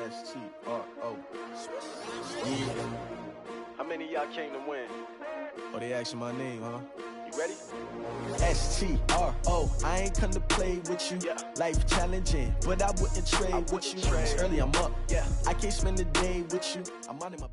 S-T-R-O. Yeah. How many of y'all came to win? Oh, they asking my name, huh? You ready? S-T-R-O. I ain't come to play with you. Yeah. Life challenging, but I wouldn't trade with you. It's early, I'm up. Yeah. I can't spend the day with you. I'm out of my...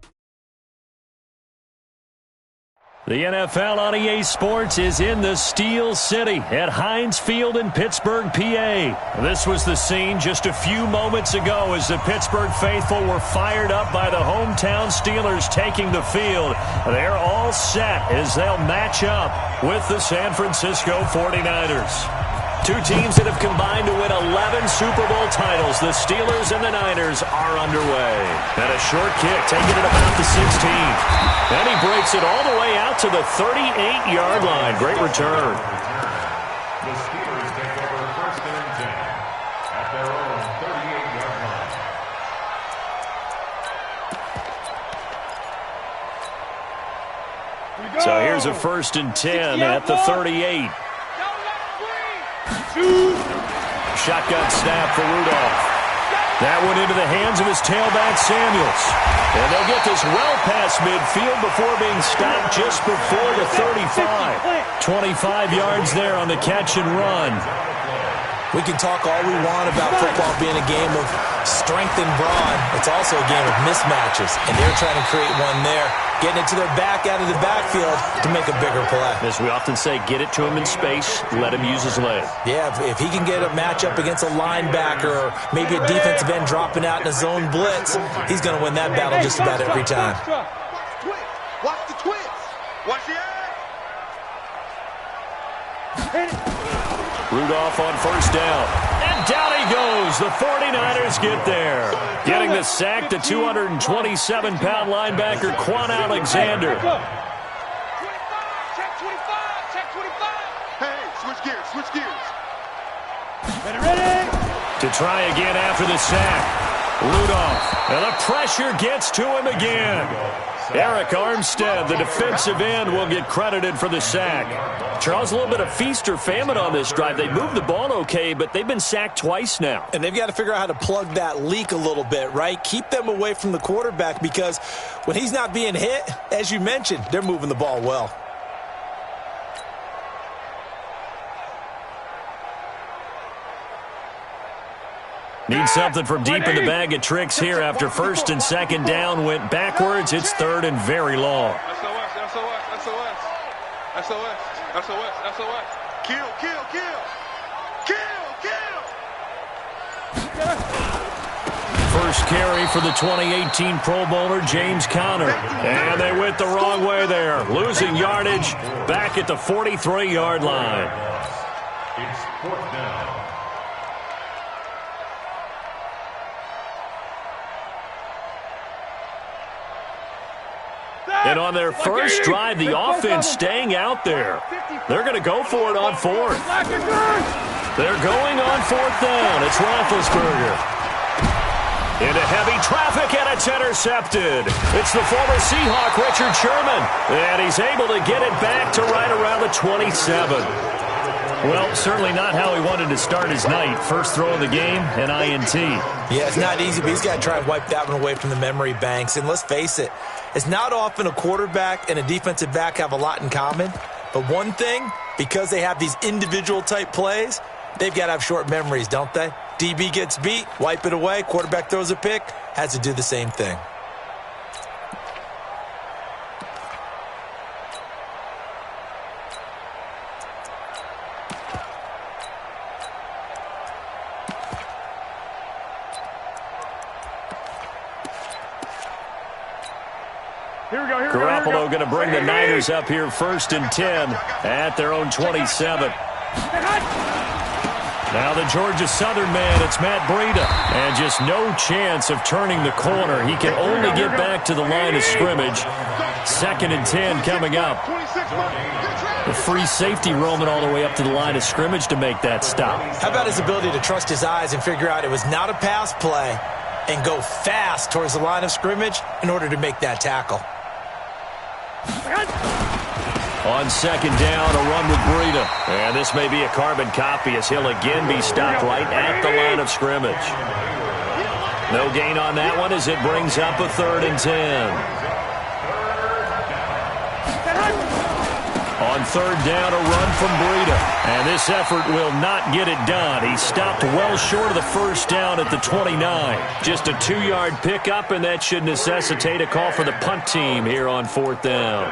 The NFL on EA Sports is in the Steel City at Heinz Field in Pittsburgh, PA. This was the scene just a few moments ago as the Pittsburgh faithful were fired up by the hometown Steelers taking the field. They're all set as they'll match up with the San Francisco 49ers. Two teams that have combined to win 11 Super Bowl titles. The Steelers and the Niners are underway. And a short kick taking it about the 16th. And he breaks it all the way out to the 38-yard line. Great return. The Steelers take over first and 10 at their own 38-yard line. So here's a first and 10 at the 38. Shotgun snap for Rudolph. That went into the hands of his tailback, Samuels. And they'll get this well past midfield before being stopped just before the 35. 25 yards there on the catch and run. We can talk all we want about football being a game of strength and brawn. It's also a game of mismatches, and they're trying to create one there, getting it to their back out of the backfield to make a bigger play. As we often say, get it to him in space, let him use his leg. Yeah, if he can get a matchup against a linebacker or maybe a defensive end dropping out in a zone blitz, he's going to win that battle just about every time. Watch the twist. Watch the eye. Rudolph on first down. And down he goes. The 49ers get there. Getting the sack, the 227-pound linebacker, Quan Alexander. 25, check 25, check 25. Hey, switch gears. Ready. To try again after the sack. Rudolph. And the pressure gets to him again. Eric Armstead, the defensive end, will get credited for the sack. Charles, a little bit of feast or famine on this drive. They moved the ball okay, but they've been sacked twice now. And they've got to figure out how to plug that leak a little bit, right? Keep them away from the quarterback because when he's not being hit, as you mentioned, they're moving the ball well. Need something from deep in the bag of tricks here after first and second down went backwards. It's third and very long. SOS. Kill. First carry for the 2018 Pro Bowler, James Conner. And they went the wrong way there. Losing yardage back at the 43-yard line. It's fourth down. And on their first drive, the offense staying out there. They're going to go for it on fourth. They're going on fourth down. It's Roethlisberger. Into heavy traffic, and it's intercepted. It's the former Seahawk, Richard Sherman. And he's able to get it back to right around the 27. Well, certainly not how he wanted to start his night. First throw of the game, an INT. Yeah, it's not easy, but he's got to try and wipe that one away from the memory banks. And let's face it, it's not often a quarterback and a defensive back have a lot in common. But one thing, because they have these individual type plays, they've got to have short memories, don't they? DB gets beat, wipe it away, quarterback throws a pick, has to do the same thing. Garoppolo going to bring the Niners up here first and 10 at their own 27. Now the Georgia Southern man, it's Matt Breida. And just no chance of turning the corner. He can only get back to the line of scrimmage. Second and 10 coming up. The free safety roaming all the way up to the line of scrimmage to make that stop. How about his ability to trust his eyes and figure out it was not a pass play and go fast towards the line of scrimmage in order to make that tackle. On second down, a run with Breida. And this may be a carbon copy as he'll again be stopped right at the line of scrimmage. No gain on that one as it brings up a 3rd and 10. On 3rd down, a run from Breida. And this effort will not get it done. He stopped well short of the 1st down at the 29. Just a 2-yard pickup, and that should necessitate a call for the punt team here on 4th down.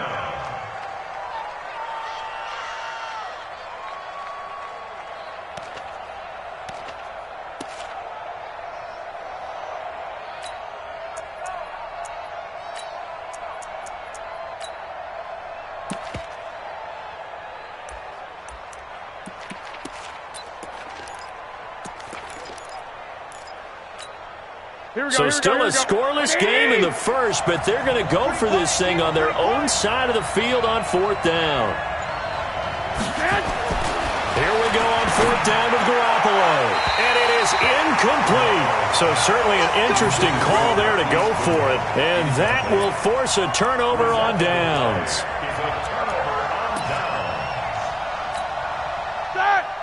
So still a scoreless game in the first, but they're going to go for this thing on their own side of the field on 4th down. Here we go on 4th down with Garoppolo. And it is incomplete. So certainly an interesting call there to go for it. And that will force a turnover on downs.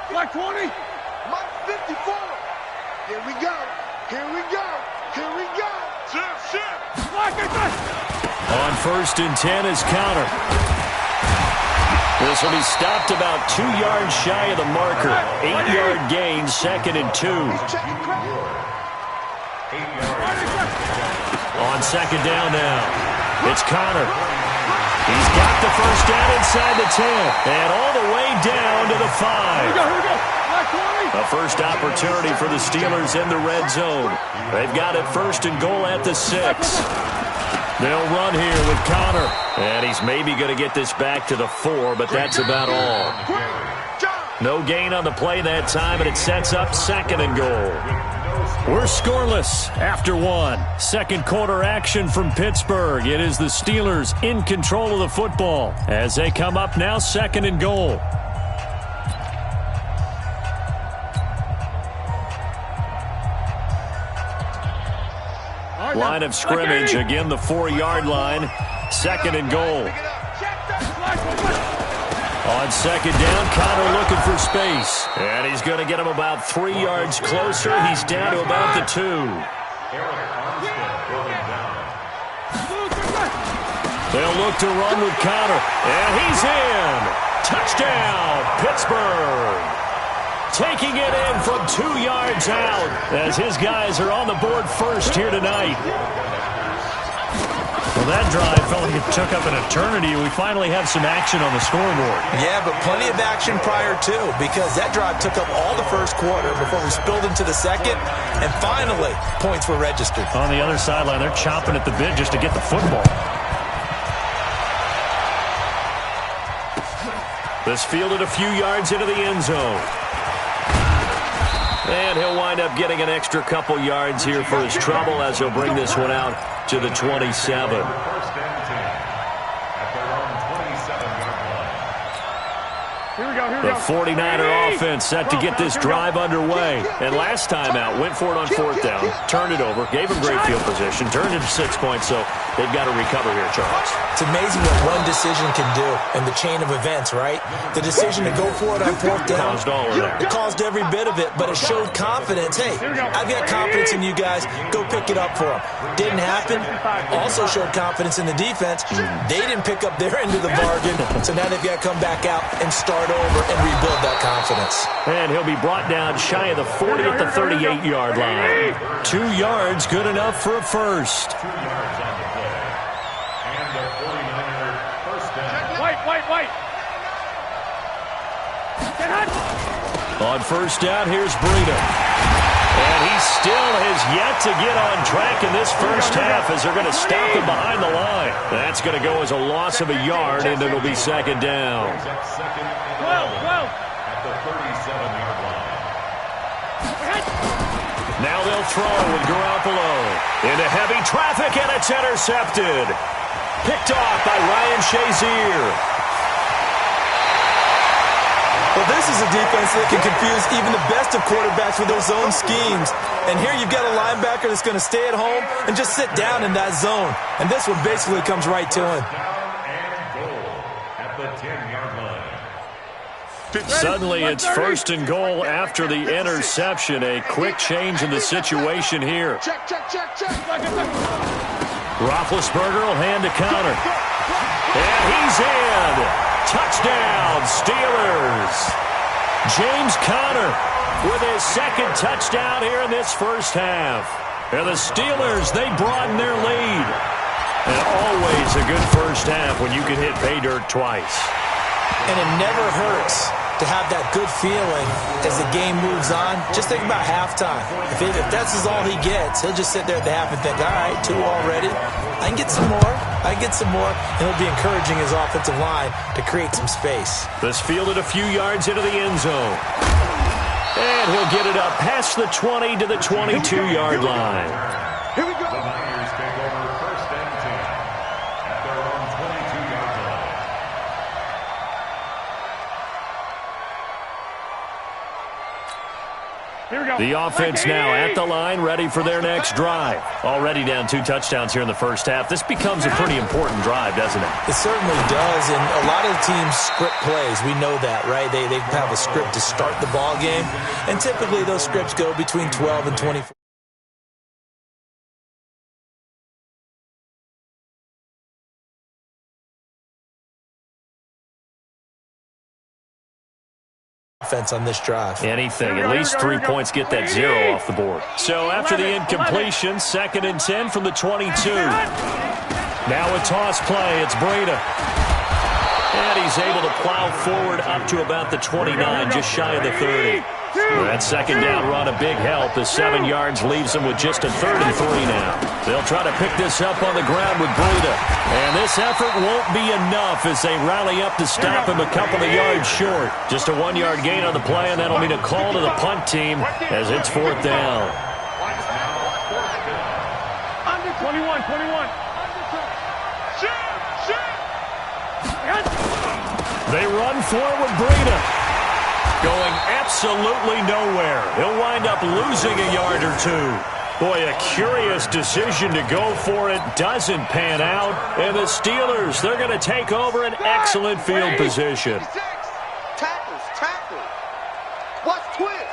Like 20. Like 54. Here we go. Here we go. Here we go. On 1st and 10 is counter. This will be stopped about 2 yards shy of the marker. 8-yard gain, 2nd and 2. On 2nd down now, it's Connor. He's got the 1st down inside the 10 and all the way down to the 5. Here we go. A first opportunity for the Steelers in the red zone. They've got it 1st and goal at the 6. They'll run here with Connor. And he's maybe going to get this back to the 4, but that's about all. No gain on the play that time, and it sets up 2nd and goal. We're scoreless after 1. 2nd quarter action from Pittsburgh. It is the Steelers in control of the football as they come up now 2nd and goal. Line of scrimmage, again the 4-yard line. 2nd and goal. On 2nd down, Connor looking for space. And he's going to get him about 3 yards closer. He's down to about the 2. They'll look to run with Connor. And he's in. Touchdown, Pittsburgh. Taking it in from 2 yards out as his guys are on the board first here tonight. Well, that drive felt like it took up an eternity. We finally have some action on the scoreboard. Yeah, but plenty of action prior to, because that drive took up all the 1st quarter before we spilled into the 2nd, and finally, points were registered. On the other sideline, they're chomping at the bit just to get the football. This fielded a few yards into the end zone. And he'll wind up getting an extra couple yards here for his trouble as he'll bring this one out to the 27. The 49er offense set to get this drive underway. And last time out, went for it on 4th down, turned it over, gave him great field position, turned it to 6 points, so they've got to recover here, Charles. It's amazing what one decision can do in the chain of events, right? The decision to go for it on 4th down, it caused every bit of it, but it showed confidence. Hey, I've got confidence in you guys. Go pick it up for them. Didn't happen. Also showed confidence in the defense. They didn't pick up their end of the bargain, so now they've got to come back out and start over and rebuild that confidence. And he'll be brought down shy of the 40 at the 38-yard line. 2 yards, good enough for a first. 2 yards on the play. And the 49er first down. Wait. On 1st down, here's Breida. And he still has yet to get on track in this first half as they're going to stop him behind the line. That's going to go as a loss of a yard, and it'll be 2nd down. 12. At the 37-yard line. Now they'll throw with Garoppolo. Into heavy traffic, and it's intercepted. Picked off by Ryan Shazier. Well, this is a defense that can confuse even the best of quarterbacks with their zone schemes. And here you've got a linebacker that's going to stay at home and just sit down in that zone. And this one basically comes right to him. Down and goal at the 10-yard line. Suddenly it's first and goal after the interception. A quick change in the situation here. Check. Roethlisberger will hand a counter. And he's in. Touchdown, Steelers. James Conner with his second touchdown here in this first half. And the Steelers, they broaden their lead. And always a good first half when you can hit pay dirt twice. And it never hurts to have that good feeling as the game moves on. Just think about halftime. If that's all he gets, he'll just sit there at the half and think, all right, 2 already. I can get some more. And he'll be encouraging his offensive line to create some space. This fielded a few yards into the end zone. And he'll get it up past the 20 to the 22-yard line. Here we go. The Niners take over first and 10 at their own 22-yard line. Here we go. The offense now at the line, ready for their next drive. Already down 2 touchdowns here in the first half. This becomes a pretty important drive, doesn't it? It certainly does, and a lot of teams script plays. We know that, right? They have a script to start the ball game, and typically those scripts go between 12 and 24. Offense on this drive. Anything. At least 3 points get that 0 off the board. So after the incompletion, 2nd and 10 from the 22. Now a toss play. It's Breida. And he's able to plow forward up to about the 29, just shy of the 30. That second down run a big help. The 7 yards leaves them with just a 3rd and 3 now. They'll try to pick this up on the ground with Breida. And this effort won't be enough as they rally up to stop him a couple of yards short. Just a 1-yard gain on the play, and that'll mean a call to the punt team as it's 4th down. Under 21. They run for it with Breida. Going absolutely nowhere. He'll wind up losing a yard or 2. Boy, a curious decision to go for it. Doesn't pan out. And the Steelers, they're going to take over an excellent field position. Tackles. Watch twist.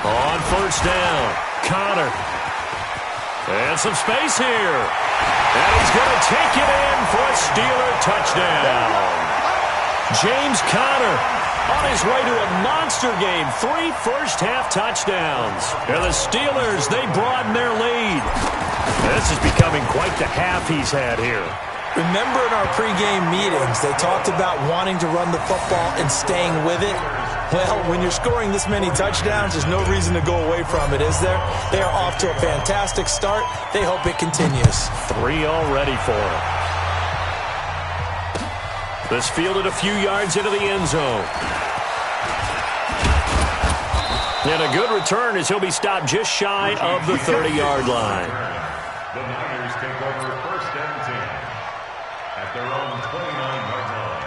On first down, Conner. And some space here. And he's going to take it in for a Steeler touchdown. James Conner on his way to a monster game. 3 first-half touchdowns. And the Steelers, they broaden their lead. This is becoming quite the half he's had here. Remember in our pregame meetings, they talked about wanting to run the football and staying with it. Well, when you're scoring this many touchdowns, there's no reason to go away from it, is there? They are off to a fantastic start. They hope it continues. 3 already for him. This fielded a few yards into the end zone. And a good return as he'll be stopped just shy of the 30-yard line. The Niners take over first and 10 at their own 29-yard line.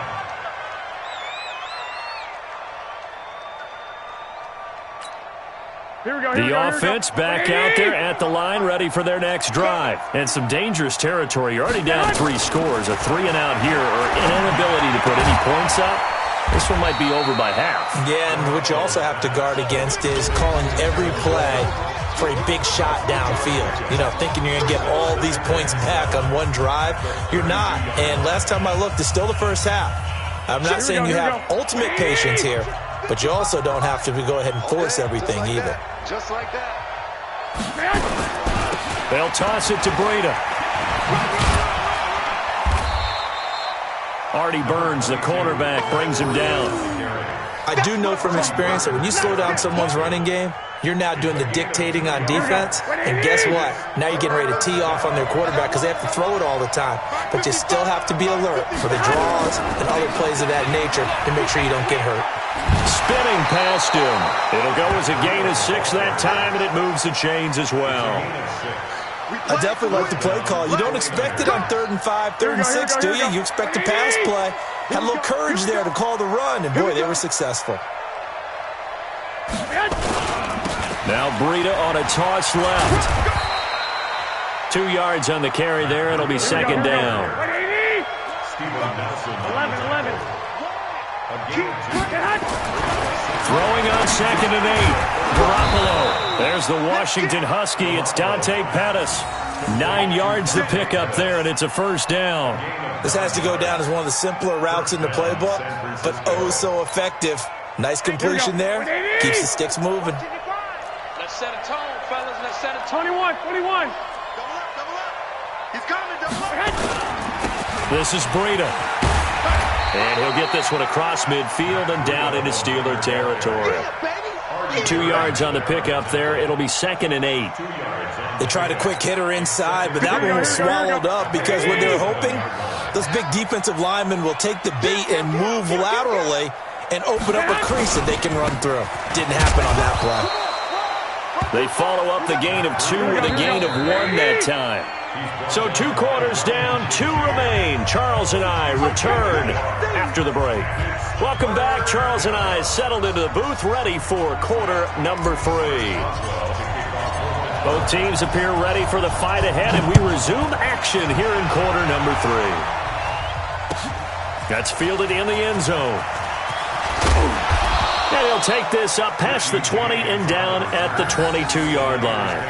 The offense back out there at the line, ready for their next drive. And some dangerous territory. You're already down 3 scores. A 3-and-out here, or an inability to put any points up. This one might be over by half. Yeah, and what you also have to guard against is calling every play for a big shot downfield. You know, thinking you're going to get all these points back on one drive. You're not. And last time I looked, it's still the first half. I'm not saying you have ultimate patience here, but you also don't have to go ahead and force everything either. Just like that. They'll toss it to Breida. Artie Burns, the cornerback, brings him down. I do know from experience that when you slow down someone's running game, you're now doing the dictating on defense. And guess what? Now you're getting ready to tee off on their quarterback because they have to throw it all the time. But you still have to be alert for the draws and other plays of that nature to make sure you don't get hurt. Spinning past him. It'll go as a gain of 6 that time, and it moves the chains as well. I definitely like the play call. You don't expect it on 3rd and 5, 3rd and 6, do you? You expect a pass play. Had a little courage there to call the run, and boy, they were successful. Now Breida on a toss left. 2 yards on the carry there. It'll be 2nd down. 11. Throwing on 2nd and 8. Garoppolo. There's the Washington Husky. It's Dante Pettis. 9 yards to pick up there, and it's a first down. This has to go down as one of the simpler routes in the playbook, but oh so effective. Nice completion there. Keeps the sticks moving. Let's set a tone, fellas. Let's set a tone. 21. Double up. He's coming, double up. This is Breida. And he'll get this one across midfield and down into Steeler territory. 2 yards on the pickup there. It'll be 2nd and 8. They tried a quick hitter inside, but that one was swallowed up because what they're hoping, those big defensive linemen will take the bait and move laterally and open up a crease that they can run through. Didn't happen on that play. They follow up the gain of 2 with a gain of 1 that time. So 2 quarters down, 2 remain. Charles and I return after the break. Welcome back. Charles and I settled into the booth, ready for quarter number 3. Both teams appear ready for the fight ahead, and we resume action here in quarter number 3. That's fielded in the end zone. And he'll take this up past the 20 and down at the 22-yard line.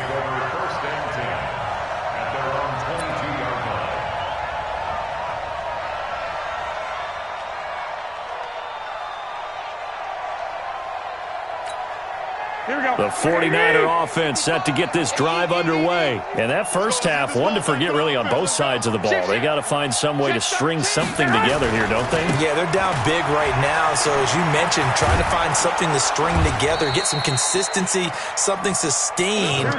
The 49er offense set to get this drive underway. And that first half, one to forget really on both sides of the ball. They got to find some way to string something together here, don't they? Yeah, they're down big right now. So as you mentioned, trying to find something to string together, get some consistency, something sustained,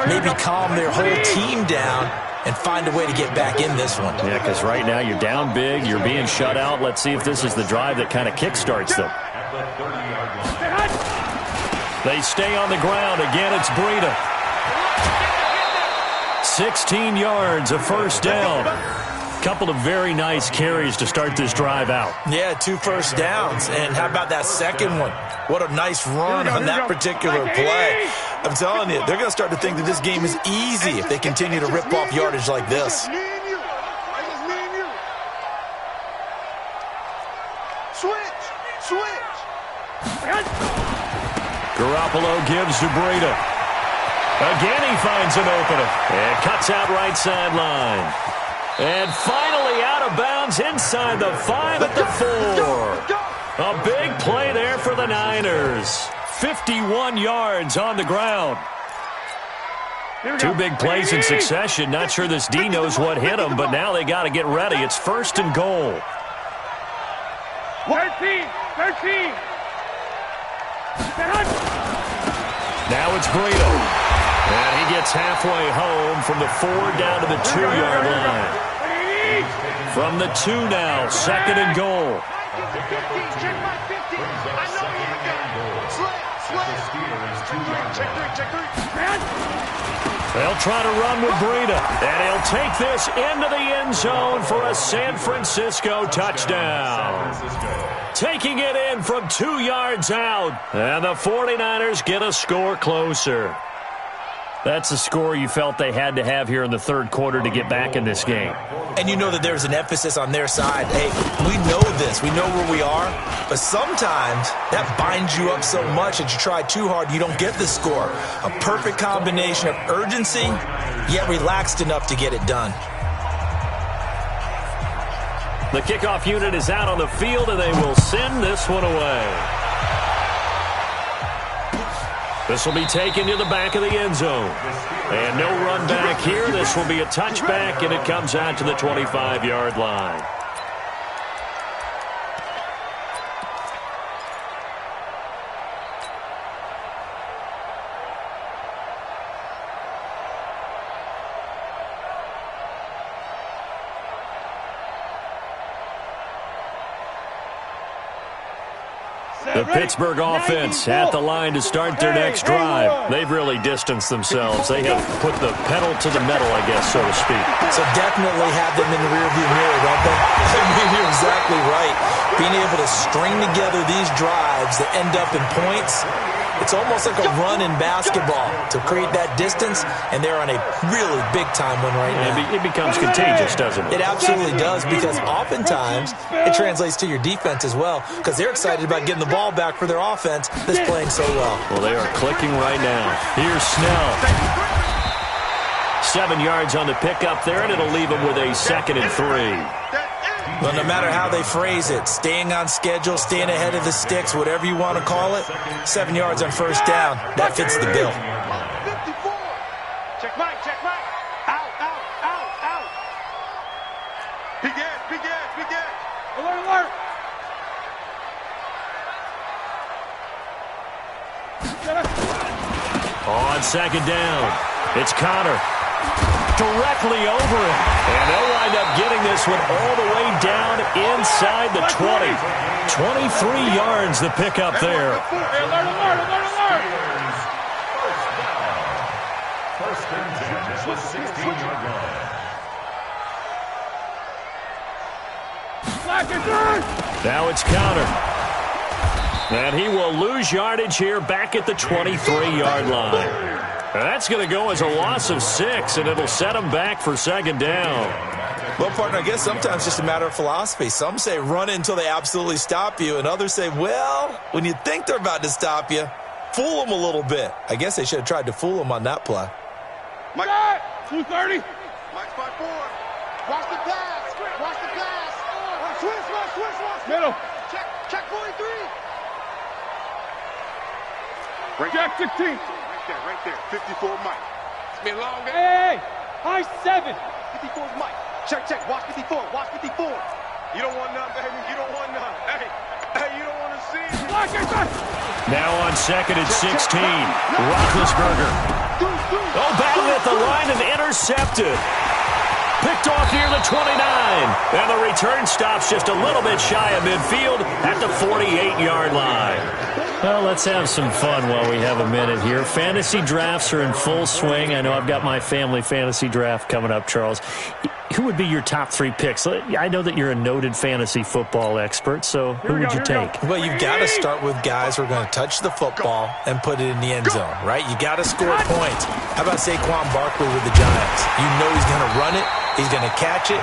maybe calm their whole team down and find a way to get back in this one. Yeah, because right now you're down big, you're being shut out. Let's see if this is the drive that kind of kickstarts them. They stay on the ground. Again, it's Breida. 16 yards, a first down. Couple of very nice carries to start this drive out. Yeah, 2 first downs. And how about that second one? What a nice run on that particular play. I'm telling you, they're going to start to think that this game is easy if they continue to rip off yardage like this. Switch. Garoppolo gives to Breida. Again, he finds an opening. And cuts out right sideline. And finally out of bounds inside the 5 at the 4. A big play there for the Niners. 51 yards on the ground. 2 big plays in succession. Not sure this D knows what hit him, but now they got to get ready. It's 1st and goal. 13. Now it's Breida. And he gets halfway home from the 4 down to the 2-yard line. From the 2 now, 2nd and goal. Check my 50. I know you got Check 3. They'll try to run with Breida. And he'll take this into the end zone for a San Francisco touchdown. Taking it in from 2 yards out. And the 49ers get a score closer. That's the score you felt they had to have here in the 3rd quarter to get back in this game. And you know that there's an emphasis on their side. Hey, we know this. We know where we are. But sometimes that binds you up so much that you try too hard, you don't get the score. A perfect combination of urgency, yet relaxed enough to get it done. The kickoff unit is out on the field, and they will send this one away. This will be taken to the back of the end zone. And no run back here. This will be a touchback, and it comes out to the 25-yard line. The Pittsburgh offense at the line to start their next drive. They've really distanced themselves. They have put the pedal to the metal, I guess, so to speak. So definitely have them in the rearview mirror, don't they? I mean, you're exactly right. Being able to string together these drives that end up in points, It's almost like a run in basketball to create that distance, and they're on a really big-time win right now. It becomes contagious, doesn't it? It absolutely does, because oftentimes it translates to your defense as well, because they're excited about getting the ball back for their offense that's playing so well. Well, they are clicking right now. Here's Snell. 7 yards on the pickup there, and it'll leave him with a 2nd and 3. Well, no matter how they phrase it, staying on schedule, staying ahead of the sticks, whatever you want to call it, 7 yards on first down, that fits the bill. 54. Check Mike, check Mike. Out, out, out, out. Big edge, big edge, big edge. Alert, alert. On 2nd down, it's Connor. Directly over it. And they'll wind up getting this one all the way down inside the 20. 23 yards the pickup there. Hey, alert, alert, alert, alert. First and 10 at the 16-yard line. Now it's Connor. And he will lose yardage here back at the 23-yard line. That's going to go as a loss of 6, and it'll set them back for 2nd down. Well, partner, I guess sometimes it's just a matter of philosophy. Some say run until they absolutely stop you, and others say, well, when you think they're about to stop you, fool them a little bit. I guess they should have tried to fool them on that play. Mike, 230. Mike's 5-4. Watch the pass. Watch the pass. Switch. Middle. Check 43. Right. Check 16. Right there. 54 Mike. It's been long. Hey, high 7. 54's Mike. Check. Watch 54. Watch 54. You don't want none, baby. You don't want none. Hey, you don't want to see it. Now on 2nd and 16. Roethlisberger. Oh, battled at the line and intercepted. Picked off near the 29. And the return stops just a little bit shy of midfield at the 48-yard line. Well, let's have some fun while we have a minute here. Fantasy drafts are in full swing. I know I've got my family fantasy draft coming up, Charles. Who would be your top 3 picks? I know that you're a noted fantasy football expert, so who would you take? Well, you've got to start with guys who are going to touch the football and put it in the end zone, right? You got to score points. How about Saquon Barkley with the Giants? You know he's going to run it. He's going to catch it.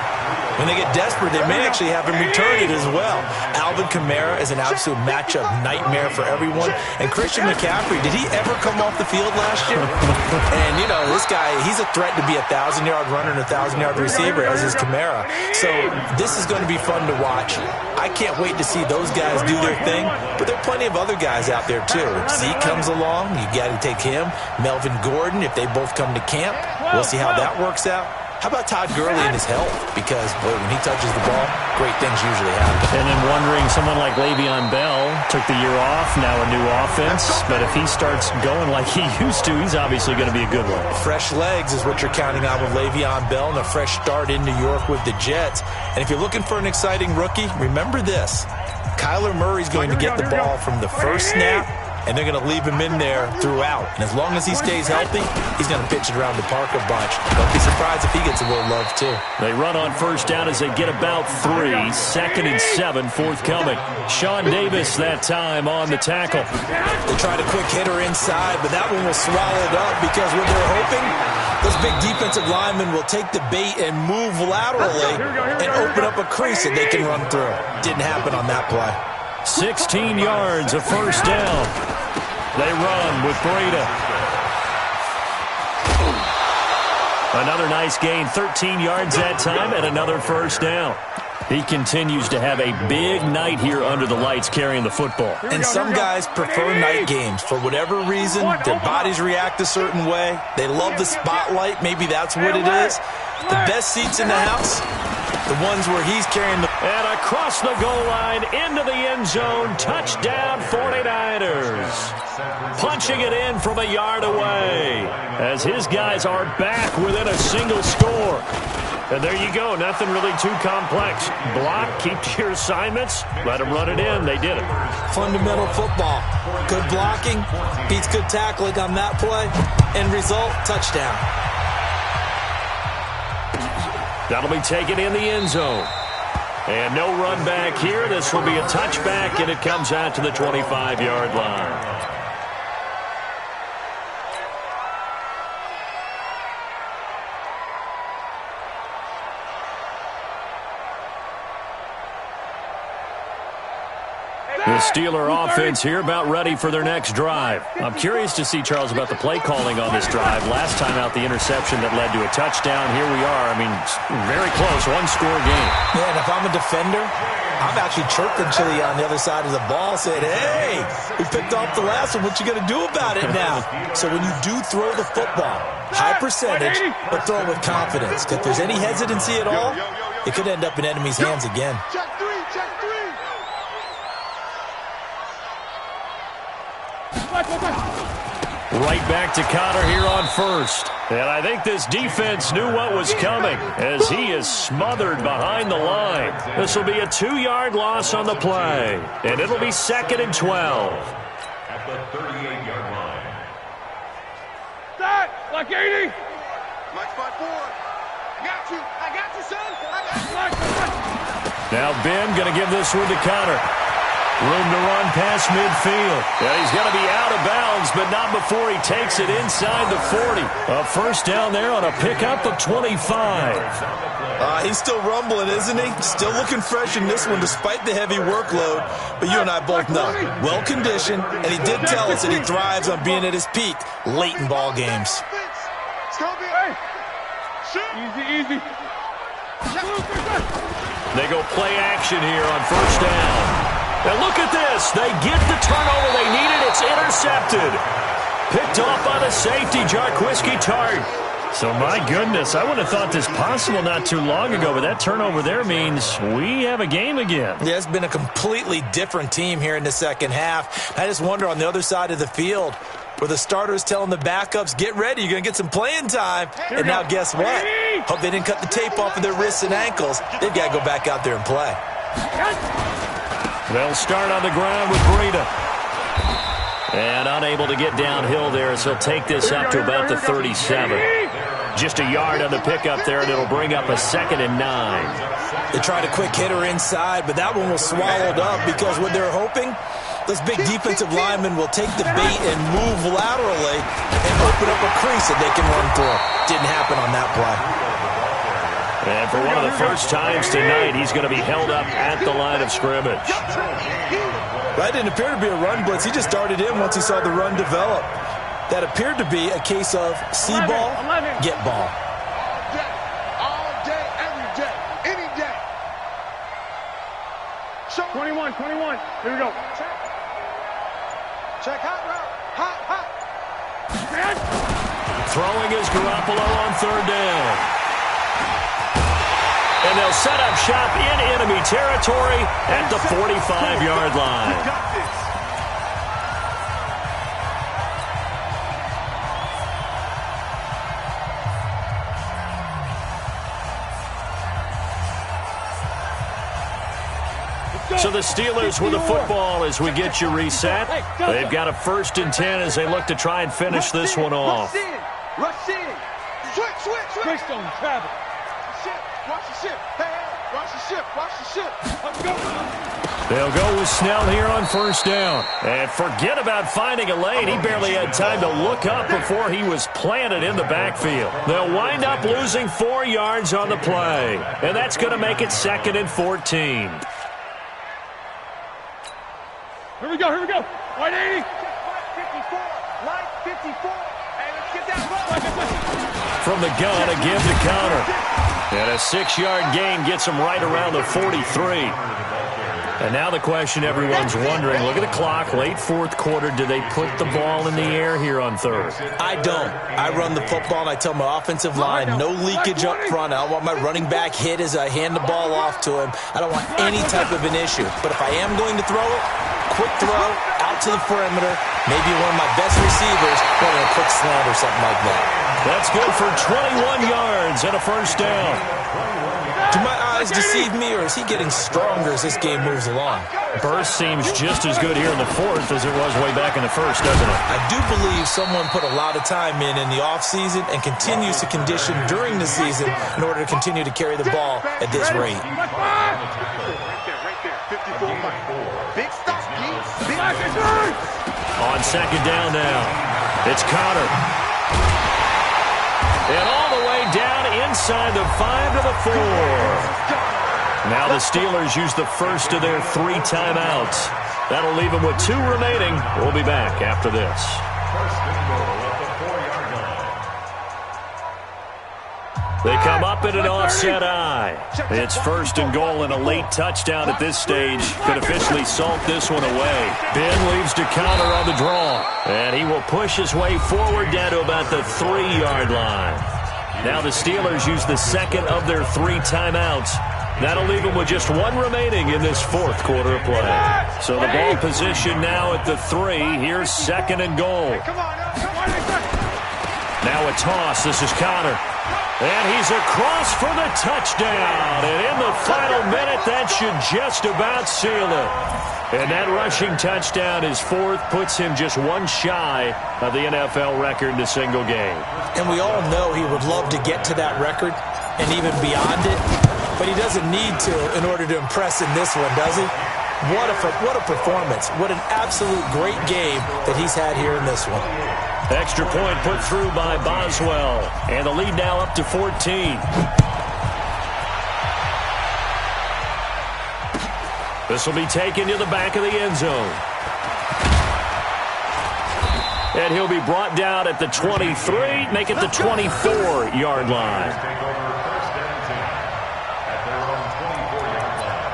When they get desperate, they may actually have him return it as well. Alvin Kamara is an absolute matchup nightmare for everyone. And Christian McCaffrey, did he ever come off the field last year? And, you know, this guy, he's a threat to be a 1,000-yard runner and a 1,000-yard receiver, as is Kamara. So this is going to be fun to watch. I can't wait to see those guys do their thing. But there are plenty of other guys out there, too. If Zeke comes along, you got to take him. Melvin Gordon, if they both come to camp, we'll see how that works out. How about Todd Gurley and his health? Because, boy, when he touches the ball, great things usually happen. And then wondering, someone like Le'Veon Bell took the year off, now a new offense. But if he starts going like he used to, he's obviously going to be a good one. Fresh legs is what you're counting on with Le'Veon Bell and a fresh start in New York with the Jets. And if you're looking for an exciting rookie, remember this. Kyler Murray's going to get the ball from the first snap, and they're going to leave him in there throughout. And as long as he stays healthy, he's going to pitch it around the park a bunch. Don't be surprised if he gets a little love, too. They run on first down as they get about 3. 2nd and 7 forthcoming. Sean Davis that time on the tackle. They tried a quick hitter inside, but that one was swallowed up because what they're hoping, those big defensive linemen will take the bait and move laterally and open up a crease that they can run through. Didn't happen on that play. 16 yards of first down. They run with Breida. Another nice gain, 13 yards that time, and another first down. He continues to have a big night here under the lights carrying the football. And some guys prefer night games. For whatever reason, their bodies react a certain way. They love the spotlight. Maybe that's what it is. The best seats in the house, the ones where he's carrying the... And across the goal line, into the end zone, touchdown 49ers. Punching it in from a yard away as his guys are back within a single score. And there you go, nothing really too complex. Block, keep to your assignments, let them run it in. They did it. Fundamental football. Good blocking, beats good tackling on that play. End result, touchdown. That'll be taken in the end zone. And no run back here. This will be a touchback, and it comes out to the 25-yard line. Steeler offense here about ready for their next drive. I'm curious to see, Charles, about the play calling on this drive. Last time out, the interception that led to a touchdown. Here we are. I mean, very close, one-score game. Yeah, and if I'm a defender, I'm actually chirping Chili on the other side of the ball, saying, hey, we picked off the last one. What you going to do about it now? So when you do throw the football, high percentage, but throw it with confidence. If there's any hesitancy at all, it could end up in enemy's hands again. Check three, check three. Right back to Connor here on first. And I think this defense knew what was coming as he is smothered behind the line. This will be a 2-yard loss on the play. And it'll be 2nd and 12. At the 38-yard line. Start, like 80. Mike spot 4. I got you, son. I got you. Now Ben going to give this one to Connor. Room to run past midfield. Yeah, he's going to be out of bounds, but not before he takes it inside the 40. A first down there on a pickup of 25. He's still rumbling, isn't he? Still looking fresh in this one despite the heavy workload. But you and I both know, well-conditioned, and he did tell us that he thrives on being at his peak late in ball games. Easy. They go play action here on first down. And look at this. They get the turnover they needed. It's intercepted. Picked off by the safety, Jarquiski Tart. So, my goodness, I would have thought this possible not too long ago, but that turnover there means we have a game again. Yeah, it's been a completely different team here in the second half. I just wonder on the other side of the field where the starters telling the backups, get ready, you're going to get some playing time. And now guess what? Hope they didn't cut the tape off of their wrists and ankles. They've got to go back out there and play. They'll start on the ground with Breida. And unable to get downhill there, so he'll take this up to about the 37. Just a yard on the pickup there, and it'll bring up a 2nd and 9. They tried a quick hitter inside, but that one was swallowed up because what they're hoping, those big defensive linemen will take the bait and move laterally and open up a crease that they can run through. Didn't happen on that play. And for one of the first times tonight, he's going to be held up at the line of scrimmage. That didn't appear to be a run blitz. He just darted in once he saw the run develop. That appeared to be a case of see ball, get ball. All day, every day, any day. 21. Here we go. Check hot route. Hot. Throwing is Garoppolo on third down. And they'll set up shop in enemy territory at the 45-yard line. So the Steelers with the football as we get you reset. They've got a 1st and 10 as they look to try and finish this one off. Rush in. Switch. Greystone, travel. Watch the ship. Hey, watch the ship. Let's go. They'll go with Snell here on first down. And forget about finding a lane. He barely had time to look up before he was planted in the backfield. They'll wind up losing 4 yards on the play. And that's going to make it 2nd and 14. Here we go. White 80. 54. Line 54. Hey, let's get that ball. From the gun, again to Connor. And a 6-yard gain gets him right around the 43. And now the question everyone's wondering, look at the clock, late 4th quarter, do they put the ball in the air here on 3rd? I don't. I run the football, and I tell my offensive line, no leakage up front. I don't want my running back hit as I hand the ball off to him. I don't want any type of an issue. But if I am going to throw it, quick throw, out to the perimeter, maybe one of my best receivers running a quick slant or something like that. That's good for 21 yards and a first down. Do my eyes deceive me, or is he getting stronger as this game moves along? Burst seems just as good here in the 4th as it was way back in the 1st, doesn't it? I do believe someone put a lot of time in the offseason and continues to condition during the season in order to continue to carry the ball at this rate. Right there. 54. Big stop, On 2nd down now, it's Connor. And all the way down inside the 5 to the 4. Now the Steelers use the first of their 3 timeouts. That'll leave them with 2 remaining. We'll be back after this. First and goal at the 4-yard line. They come up in an offset eye. It's first and goal, and a late touchdown at this stage could officially salt this one away. Ben leaves to counter on the draw, and he will push his way forward down to about the 3-yard line. Now the Steelers use the second of their 3 timeouts. That'll leave them with just 1 remaining in this 4th quarter of play. So the ball position now at the 3. Here's second and goal. Now a toss. This is Connor. And he's across for the touchdown. And in the final minute, that should just about seal it. And that rushing touchdown, his 4th, puts him just 1 shy of the NFL record in a single game. And we all know he would love to get to that record and even beyond it. But he doesn't need to in order to impress in this one, does he? What a performance. What an absolute great game that he's had here in this one. Extra point put through by Boswell. And the lead now up to 14. This will be taken to the back of the end zone. And he'll be brought down at the 23, make it the 24-yard line. Take over first and 10 at their own 24-yard line.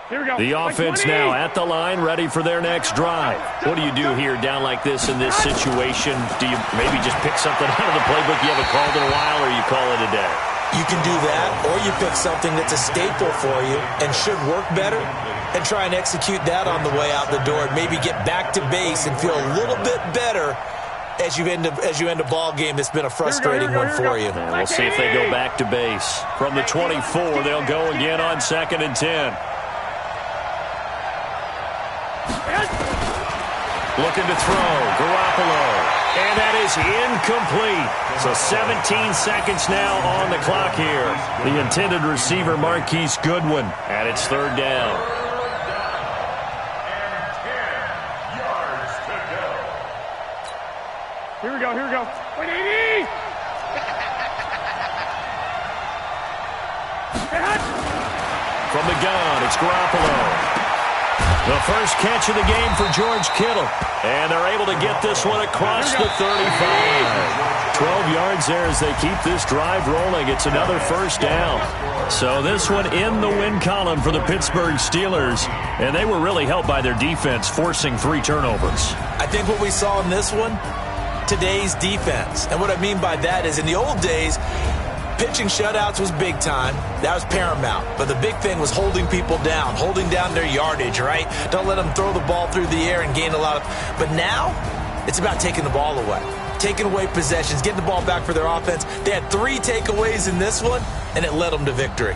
Here we go. The offense now at the line, ready for their next drive. What do you do here down like this in this situation? Do you maybe just pick something out of the playbook you haven't called in a while, or you call it a day? You can do that, or you pick something that's a staple for you and should work better and try and execute that on the way out the door and maybe get back to base and feel a little bit better as you end a ball game that's been a frustrating one for you. And we'll see if they go back to base. From the 24, they'll go again on 2nd and 10. Looking to throw, Garoppolo. And that is incomplete. So 17 seconds now on the clock here. The intended receiver, Marquise Goodwin, and it's 3rd down. And 10 yards to go. Here we go. Here we go. Wait, 80! From the gun, it's Garoppolo. The first catch of the game for George Kittle. And they're able to get this one across the 35. 12 yards there as they keep this drive rolling. It's another first down. So this one in the win column for the Pittsburgh Steelers. And they were really helped by their defense, forcing 3 turnovers. I think what we saw in this one, today's defense. And what I mean by that is in the old days, pitching shutouts was big time. That was paramount. But the big thing was holding people down, holding down their yardage, right? Don't let them throw the ball through the air and gain a lot of... But now, it's about taking the ball away. Taking away possessions, getting the ball back for their offense. They had 3 takeaways in this one, and it led them to victory.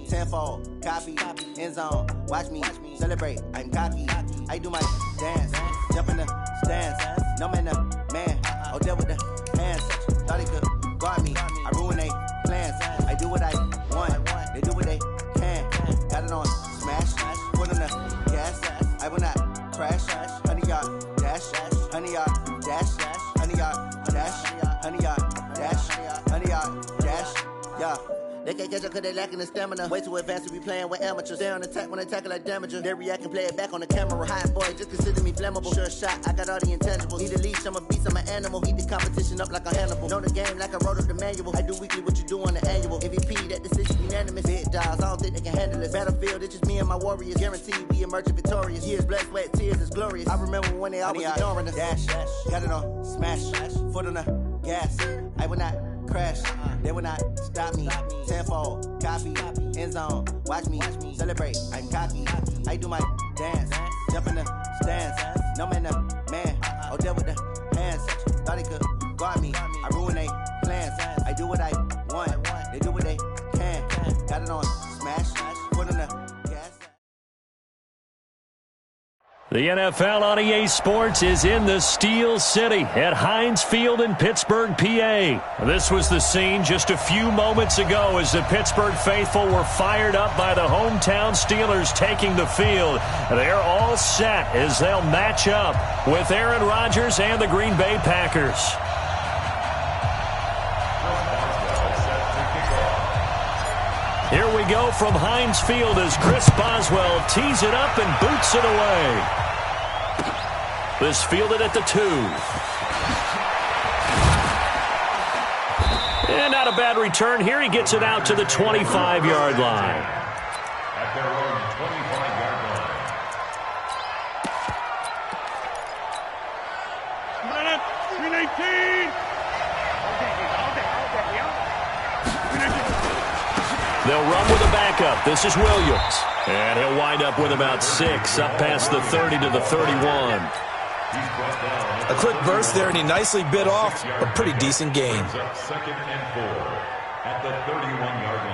Tenfold, copy, end zone, watch me, celebrate, I'm cocky, I do my dance, jump in the stands, no man, oh, deal with the hands, thought he could guard me, I ruin they plans, I do what I want, they do what they can, got it on smash, put on the gas, I will not crash, 100-yard dash, 100-yard dash, 100-yard dash, 100-yard dash, 100-yard dash, yeah. They can't catch up cause they lacking the stamina. Way too advanced to be playing with amateurs. They on attack when they tackle like damager. They react and play it back on the camera. Hot boy, just consider me flammable. Sure shot, I got all the intangibles. Need a leash, I'm a beast, I'm an animal. Heat the competition up like a Hannibal. Know the game like I wrote up the manual. I do weekly what you do on the annual. MVP, that decision unanimous. Big dogs, I don't think they can handle it. Battlefield, it's just me and my warriors. Guaranteed we emerging victorious. Years, blood, sweat, tears, it's glorious. I remember when they always ignoring us. Dash, got it on smash, foot on the gas. I will not crash, they will not stop me. Tenfold, copy, end zone, watch me celebrate. I'm cocky, I do my dance, jump in the stands. No man, man, oh, deal with the hands. Thought he could guard me, I ruin they plans. I do what I want, they do what they can. Got it on smash, put on the gas. The NFL on EA Sports is in the Steel City at Heinz Field in Pittsburgh, PA. This was the scene just a few moments ago as the Pittsburgh faithful were fired up by the hometown Steelers taking the field. They're all set as they'll match up with Aaron Rodgers and the Green Bay Packers. Here we go from Heinz Field as Chris Boswell tees it up and boots it away. This fielded at the 2. And not a bad return here. He gets it out to the 25-yard line. At their own 25-yard line. 319. They'll run with a backup. This is Williams. And he'll wind up with about 6, up past the 30 to the 31. A quick burst there, and he nicely bit off a pretty decent gain. Second and 4 at the 31-yard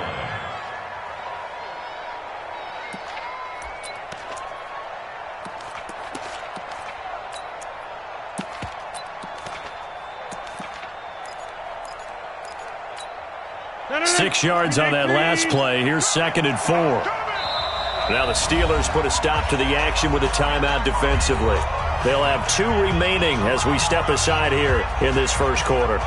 line. Six yards on that last play. Here's second and 4. Now the Steelers put a stop to the action with a timeout defensively. They'll have 2 remaining as we step aside here in this first quarter.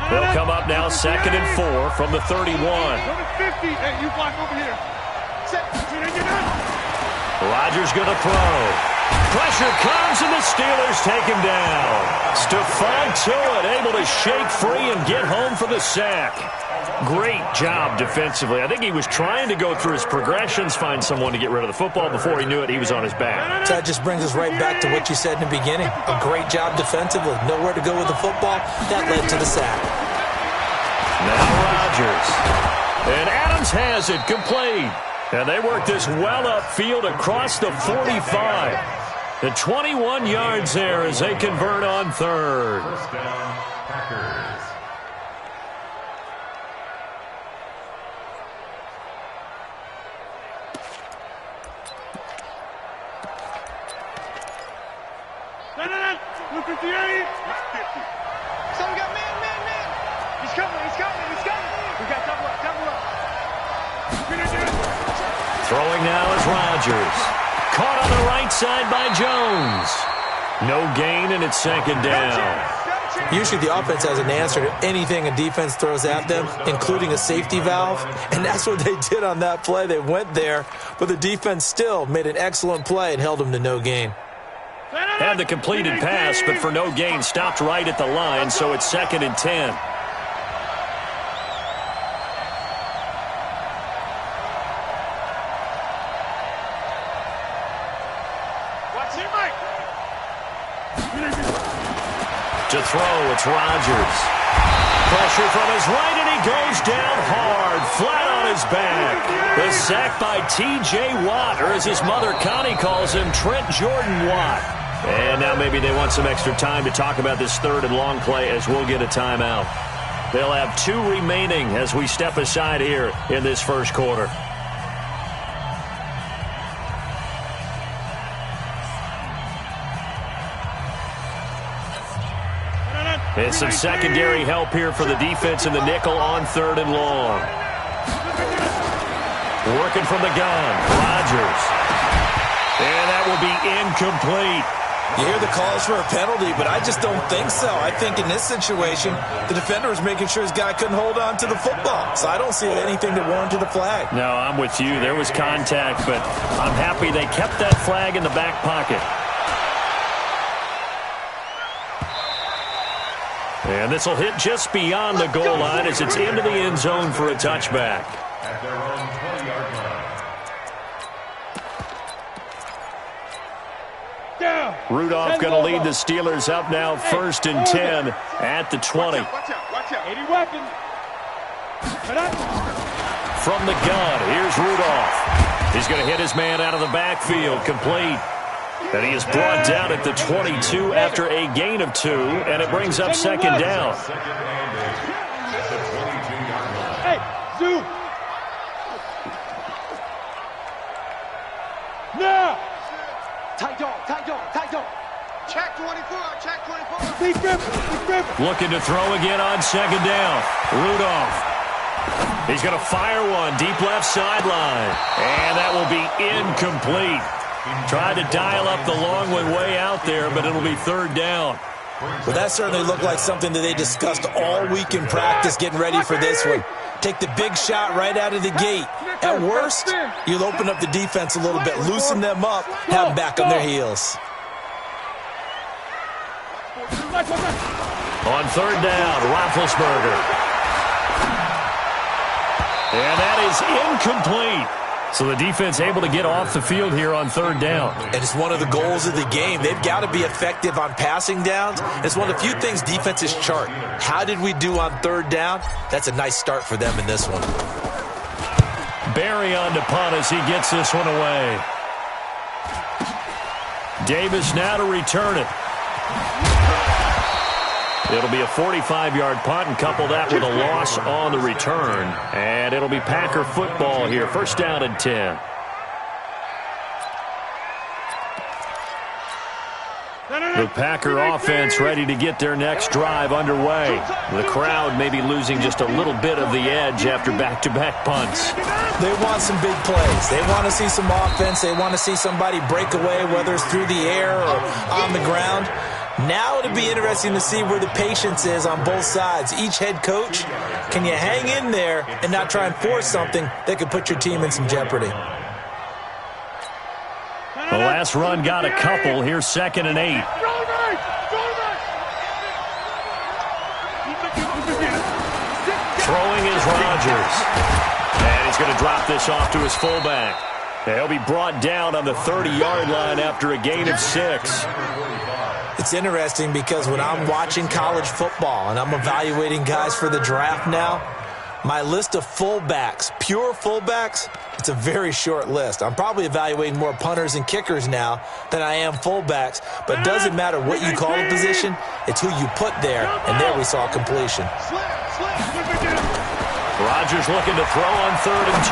They'll come up now second and 4 from the 31. Go to 50. Hey, you block over here. Rodgers going to throw. Pressure comes, and the Steelers take him down. Stephon Tuitt able to shake free and get home for the sack. Great job defensively. I think he was trying to go through his progressions, find someone to get rid of the football. Before he knew it, he was on his back. So that just brings us right back to what you said in the beginning. A great job defensively. Nowhere to go with the football. That led to the sack. Now Rodgers. And Adams has it complete. And they work this well upfield across the 45. The 21 yards there as they convert on third. First down, Packers. Look at the 8. 50. So we got man. He's coming. We got double up. Throwing now is Rodgers. Caught on the right side by Jones. No gain, and it's second down. Usually the offense has an answer to anything a defense throws at them, including a safety valve. And that's what they did on that play. They went there, but the defense still made an excellent play and held them to no gain. Had the completed pass, but for no gain, stopped right at the line, so it's second and 10. To throw, it's Rodgers. Pressure from his right, and he goes down hard, flat on his back. The sack by T.J. Watt, or as his mother Connie calls him, Trent Jordan Watt. And now maybe they want some extra time to talk about this third and long play as we'll get a timeout. They'll have 2 remaining as we step aside here in this first quarter. And some secondary help here for the defense in the nickel on third and long. Working from the gun, Rodgers. And that will be incomplete. You hear the calls for a penalty, but I just don't think so. I think in this situation, the defender was making sure his guy couldn't hold on to the football. So I don't see anything that warranted a flag. No, I'm with you. There was contact, but I'm happy they kept that flag in the back pocket. And this will hit just beyond the goal line as it's into the end zone for a touchback. At their own 20-yard line. Rudolph going to lead the Steelers up now 1st and 10 at the 20. Watch out. 80 weapons. From the gun, here's Rudolph. He's going to hit his man out of the backfield, complete. And he is brought down at the 22 after a gain of 2, and it brings up 2nd down. Hey, Zoo. Now. Tight dog. Check 24. Big grip. Looking to throw again on 2nd down. Rudolph. He's going to fire one deep left sideline. And that will be incomplete. Tried to dial up the long one way out there, but it'll be 3rd down. Well, that certainly looked like something that they discussed all week in practice getting ready for this one. Take the big shot right out of the gate. At worst, you'll open up the defense a little bit, loosen them up, have them back on their heels. On 3rd down, Roethlisberger. And that is incomplete. So the defense able to get off the field here on 3rd down. And it's one of the goals of the game. They've got to be effective on passing downs. It's one of the few things defenses chart. How did we do on 3rd down? That's a nice start for them in this one. Barry on to punt as he gets this one away. Davis now to return it. It'll be a 45-yard punt and couple that with a loss on the return. And it'll be Packer football here. 1st down and 10. The Packer offense ready to get their next drive underway. The crowd may be losing just a little bit of the edge after back-to-back punts. They want some big plays. They want to see some offense. They want to see somebody break away, whether it's through the air or on the ground. Now it'll be interesting to see where the patience is on both sides. Each head coach, can you hang in there and not try and force something that could put your team in some jeopardy? The last run got a couple. Here's 2nd and 8. Throwing is Rodgers. And he's going to drop this off to his fullback. He'll be brought down on the 30-yard line after a gain of 6. It's interesting because when I'm watching college football and I'm evaluating guys for the draft now, my list of fullbacks, pure fullbacks, it's a very short list. I'm probably evaluating more punters and kickers now than I am fullbacks, but it doesn't matter what you call a position, it's who you put there, and there we saw completion. Rodgers looking to throw on 3rd and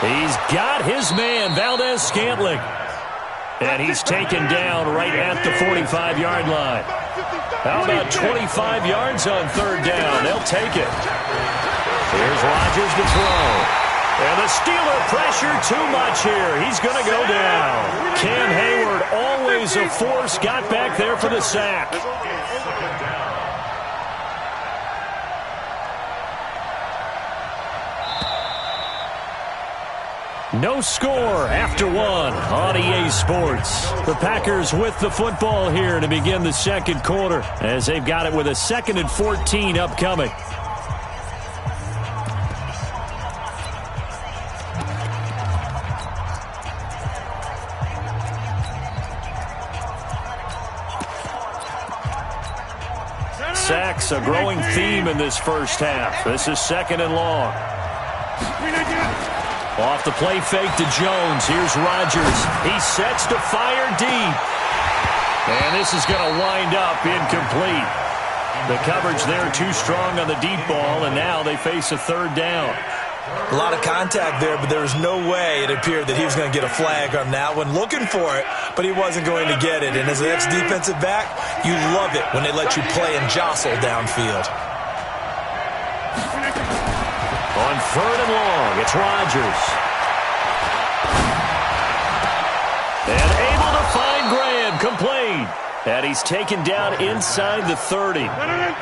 2. He's got his man, Valdez-Scantling. And he's taken down right at the 45-yard line. How about 25 yards on 3rd down? They'll take it. Here's Rodgers to throw. And the Steeler pressure too much here. He's going to go down. Cam Hayward, always a force, got back there for the sack. No score after 1 on EA Sports. The Packers with the football here to begin the 2nd quarter as they've got it with a 2nd and 14 upcoming. Sacks, a growing theme in this first half. This is 2nd and long. Off the play fake to Jones. Here's Rodgers. He sets to fire deep. And this is going to wind up incomplete. The coverage there too strong on the deep ball, and now they face a 3rd down. A lot of contact there, but there was no way it appeared that he was going to get a flag on that one. Looking for it, but he wasn't going to get it. And as an ex-defensive back, you love it when they let you play and jostle downfield. On 3rd and long, it's Rodgers. And able to find Graham, complete. And he's taken down inside the 30.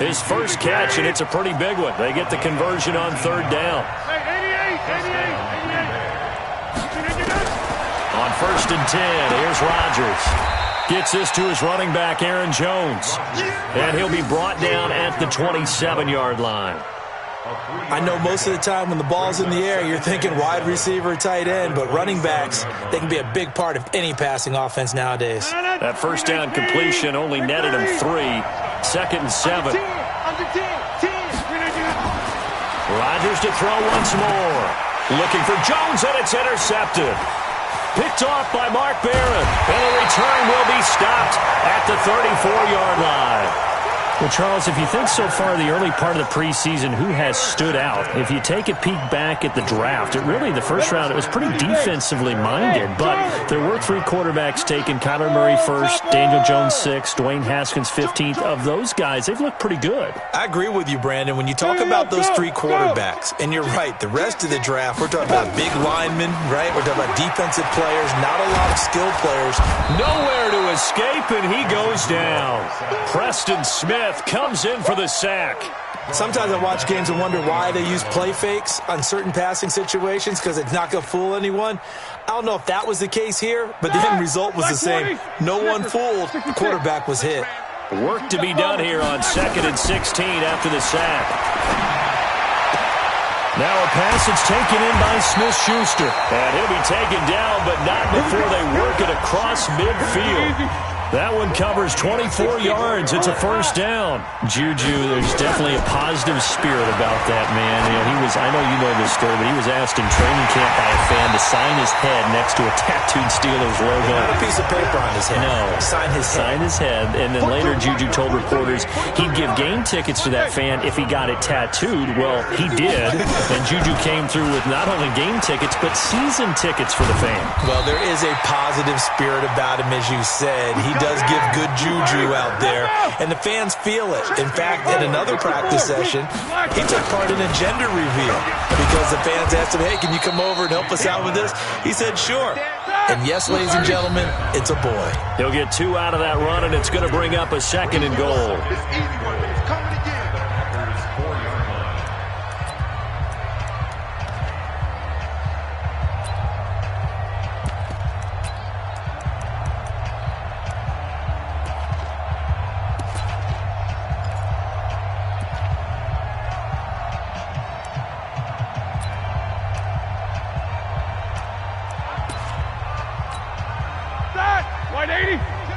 His first catch, and it's a pretty big one. They get the conversion on 3rd down. On 1st and 10, here's Rodgers. Gets this to his running back, Aaron Jones. And he'll be brought down at the 27-yard line. I know most of the time when the ball's in the air, you're thinking wide receiver, tight end, but running backs, they can be a big part of any passing offense nowadays. That first down completion only netted him 3. 2nd and 7. Rodgers to throw once more. Looking for Jones, and it's intercepted. Picked off by Mark Barron. And the return will be stopped at the 34-yard line. Well, Charles, if you think so far the early part of the preseason, who has stood out? If you take a peek back at the draft, the first round, it was pretty defensively minded, but there were 3 quarterbacks taken. Kyler Murray first, Daniel Jones 6th, Dwayne Haskins 15th. Of those guys, they've looked pretty good. I agree with you, Brandon. When you talk about those 3 quarterbacks, and you're right, the rest of the draft, we're talking about big linemen, right? We're talking about defensive players, not a lot of skilled players. Nowhere to escape, and he goes down. Preston Smith comes in for the sack. Sometimes I watch games and wonder why they use play fakes on certain passing situations, because it's not going to fool anyone. I don't know if that was the case here, but the end result was the same. No one fooled. The quarterback was hit. Work to be done here on 2nd and 16 after the sack. Now a passage taken in by Smith-Schuster. And he'll be taken down, but not before they work it across midfield. That one covers 24 yards. It's a first down. Juju, there's definitely a positive spirit about that man. I know you know this story, but he was asked in training camp by a fan to sign his head next to a tattooed Steelers logo. Not a piece of paper on his head. No. Sign his head. And then later Juju told reporters he'd give game tickets to that fan if he got it tattooed. Well, he did. And Juju came through with not only game tickets, but season tickets for the fan. Well, there is a positive spirit about him, as you said. He does give good juju out there, and the fans feel it. In fact, in another practice session, he took part in a gender reveal because the fans asked him, hey, can you come over and help us out with this? He said, sure. And yes, ladies and gentlemen, it's a boy. He'll get 2 out of that run, and it's going to bring up a 2nd and goal.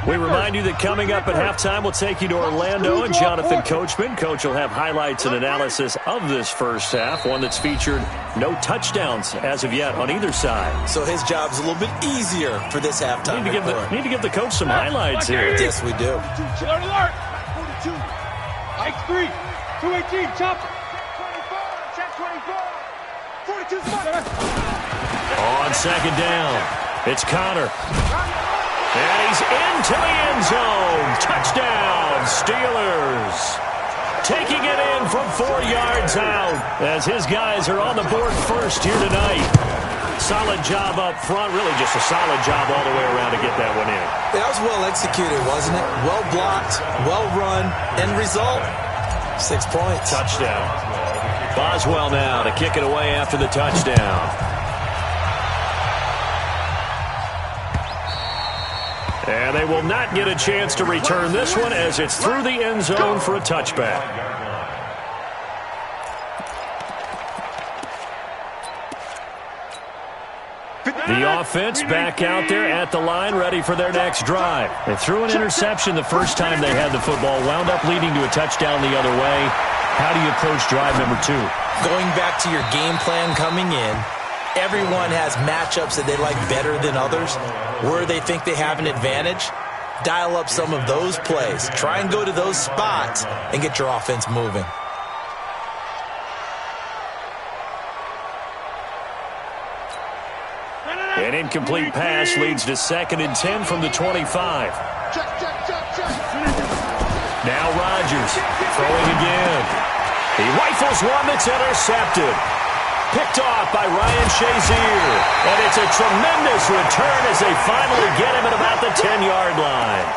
We remind you that coming up at halftime, we'll take you to Orlando and Jonathan Coachman. Coach will have highlights and analysis of this first half, one that's featured no touchdowns as of yet on either side. So his job's a little bit easier for this halftime. Need to give the coach some highlights here. Yes, we do. Alert, alert. 42. X3. 218. Chopper. Check 24. 42 spot. On 2nd down, it's Connor. And he's into the end zone. Touchdown, Steelers. Taking it in from 4 yards out as his guys are on the board first here tonight. Solid job up front. Really just a solid job all the way around to get that one in. That was well executed, wasn't it? Well blocked, well run. End result, 6 points. Touchdown. Boswell now to kick it away after the touchdown. And they will not get a chance to return this one as it's through the end zone for a touchback. The offense back out there at the line, ready for their next drive. They threw an interception the first time they had the football, wound up leading to a touchdown the other way. How do you approach drive number 2? Going back to your game plan coming in, everyone has matchups that they like better than others. Where they think they have an advantage, dial up some of those plays. Try and go to those spots and get your offense moving. An incomplete pass leads to 2nd and 10 from the 25. Now Rodgers throwing again. He rifles one that's intercepted. Picked off by Ryan Shazier. And it's a tremendous return as they finally get him at about the 10-yard line.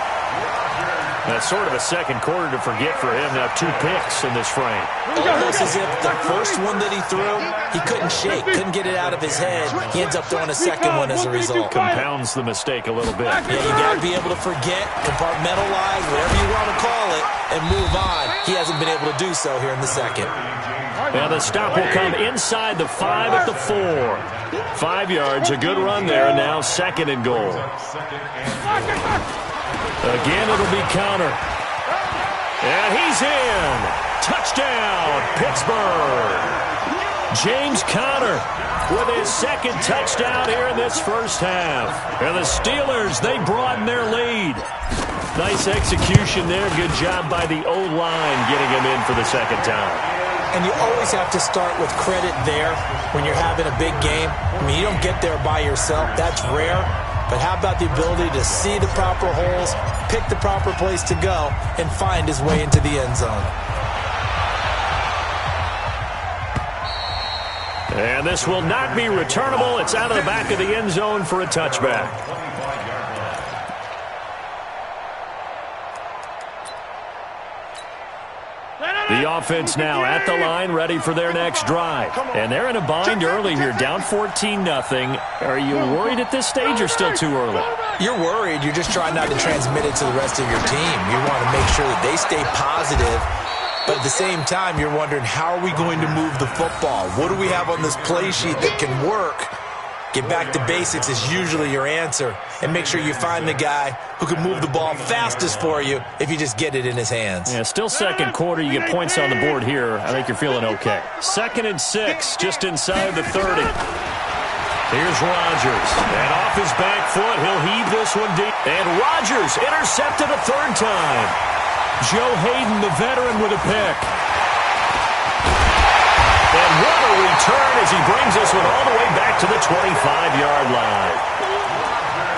That's sort of a second quarter to forget for him. Now 2 picks in this frame. Almost as if the first one that he threw, he couldn't shake, couldn't get it out of his head. He ends up throwing a second one as a result. Compounds the mistake a little bit. Yeah, you got to be able to forget, compartmentalize, whatever you want to call it, and move on. He hasn't been able to do so here in the second. Now the stop will come inside the 5 at the 4. 5 yards, a good run there, and now 2nd and goal. Again, it'll be counter. And he's in. Touchdown, Pittsburgh. James Conner with his 2nd touchdown here in this first half. And the Steelers, they broaden their lead. Nice execution there. Good job by the O-line getting him in for the 2nd time. And you always have to start with credit there when you're having a big game. I mean, you don't get there by yourself. That's rare. But how about the ability to see the proper holes, pick the proper place to go, and find his way into the end zone? And this will not be returnable. It's out of the back of the end zone for a touchback. The offense now at the line, ready for their next drive. And they're in a bind early here, down 14-0. Are you worried at this stage or still too early? You're worried. You're just trying not to transmit it to the rest of your team. You want to make sure that they stay positive. But at the same time, you're wondering, how are we going to move the football? What do we have on this play sheet that can work? Get back to basics is usually your answer. And make sure you find the guy who can move the ball fastest for you if you just get it in his hands. Yeah, still 2nd quarter. You get points on the board here. I think you're feeling okay. 2nd and 6, just inside the 30. Here's Rodgers. And off his back foot, he'll heave this one deep. And Rodgers intercepted a 3rd time. Joe Hayden, the veteran, with a pick. And what a return as he brings this one all the way back to the 25-yard line.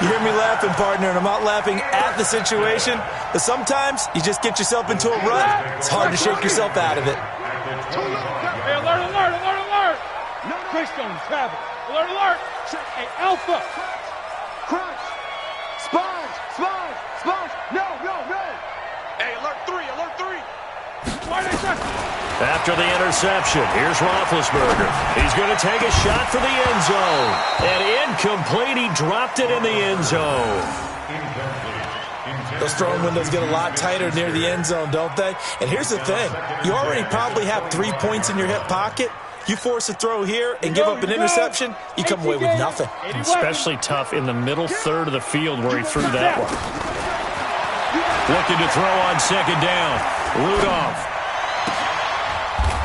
You hear me laughing, partner, and I'm not laughing at the situation, but sometimes you just get yourself into a rut. It's hard to shake yourself out of it. Hey, alert, alert, alert, alert! No, Greystone, travel. Alert, alert! Hey, Alpha! Crunch! Sponge! Sponge! Sponge! No, no, no! Hey, alert 3, alert 3! After the interception, here's Roethlisberger. He's going to take a shot for the end zone. And incomplete. He dropped it in the end zone. Those throwing windows get a lot tighter near the end zone, don't they? And here's the thing. You already probably have 3 points in your hip pocket. You force a throw here and give up an interception, you come away with nothing. Especially tough in the middle third of the field where he threw that one. Looking to throw on 2nd down. Rudolph.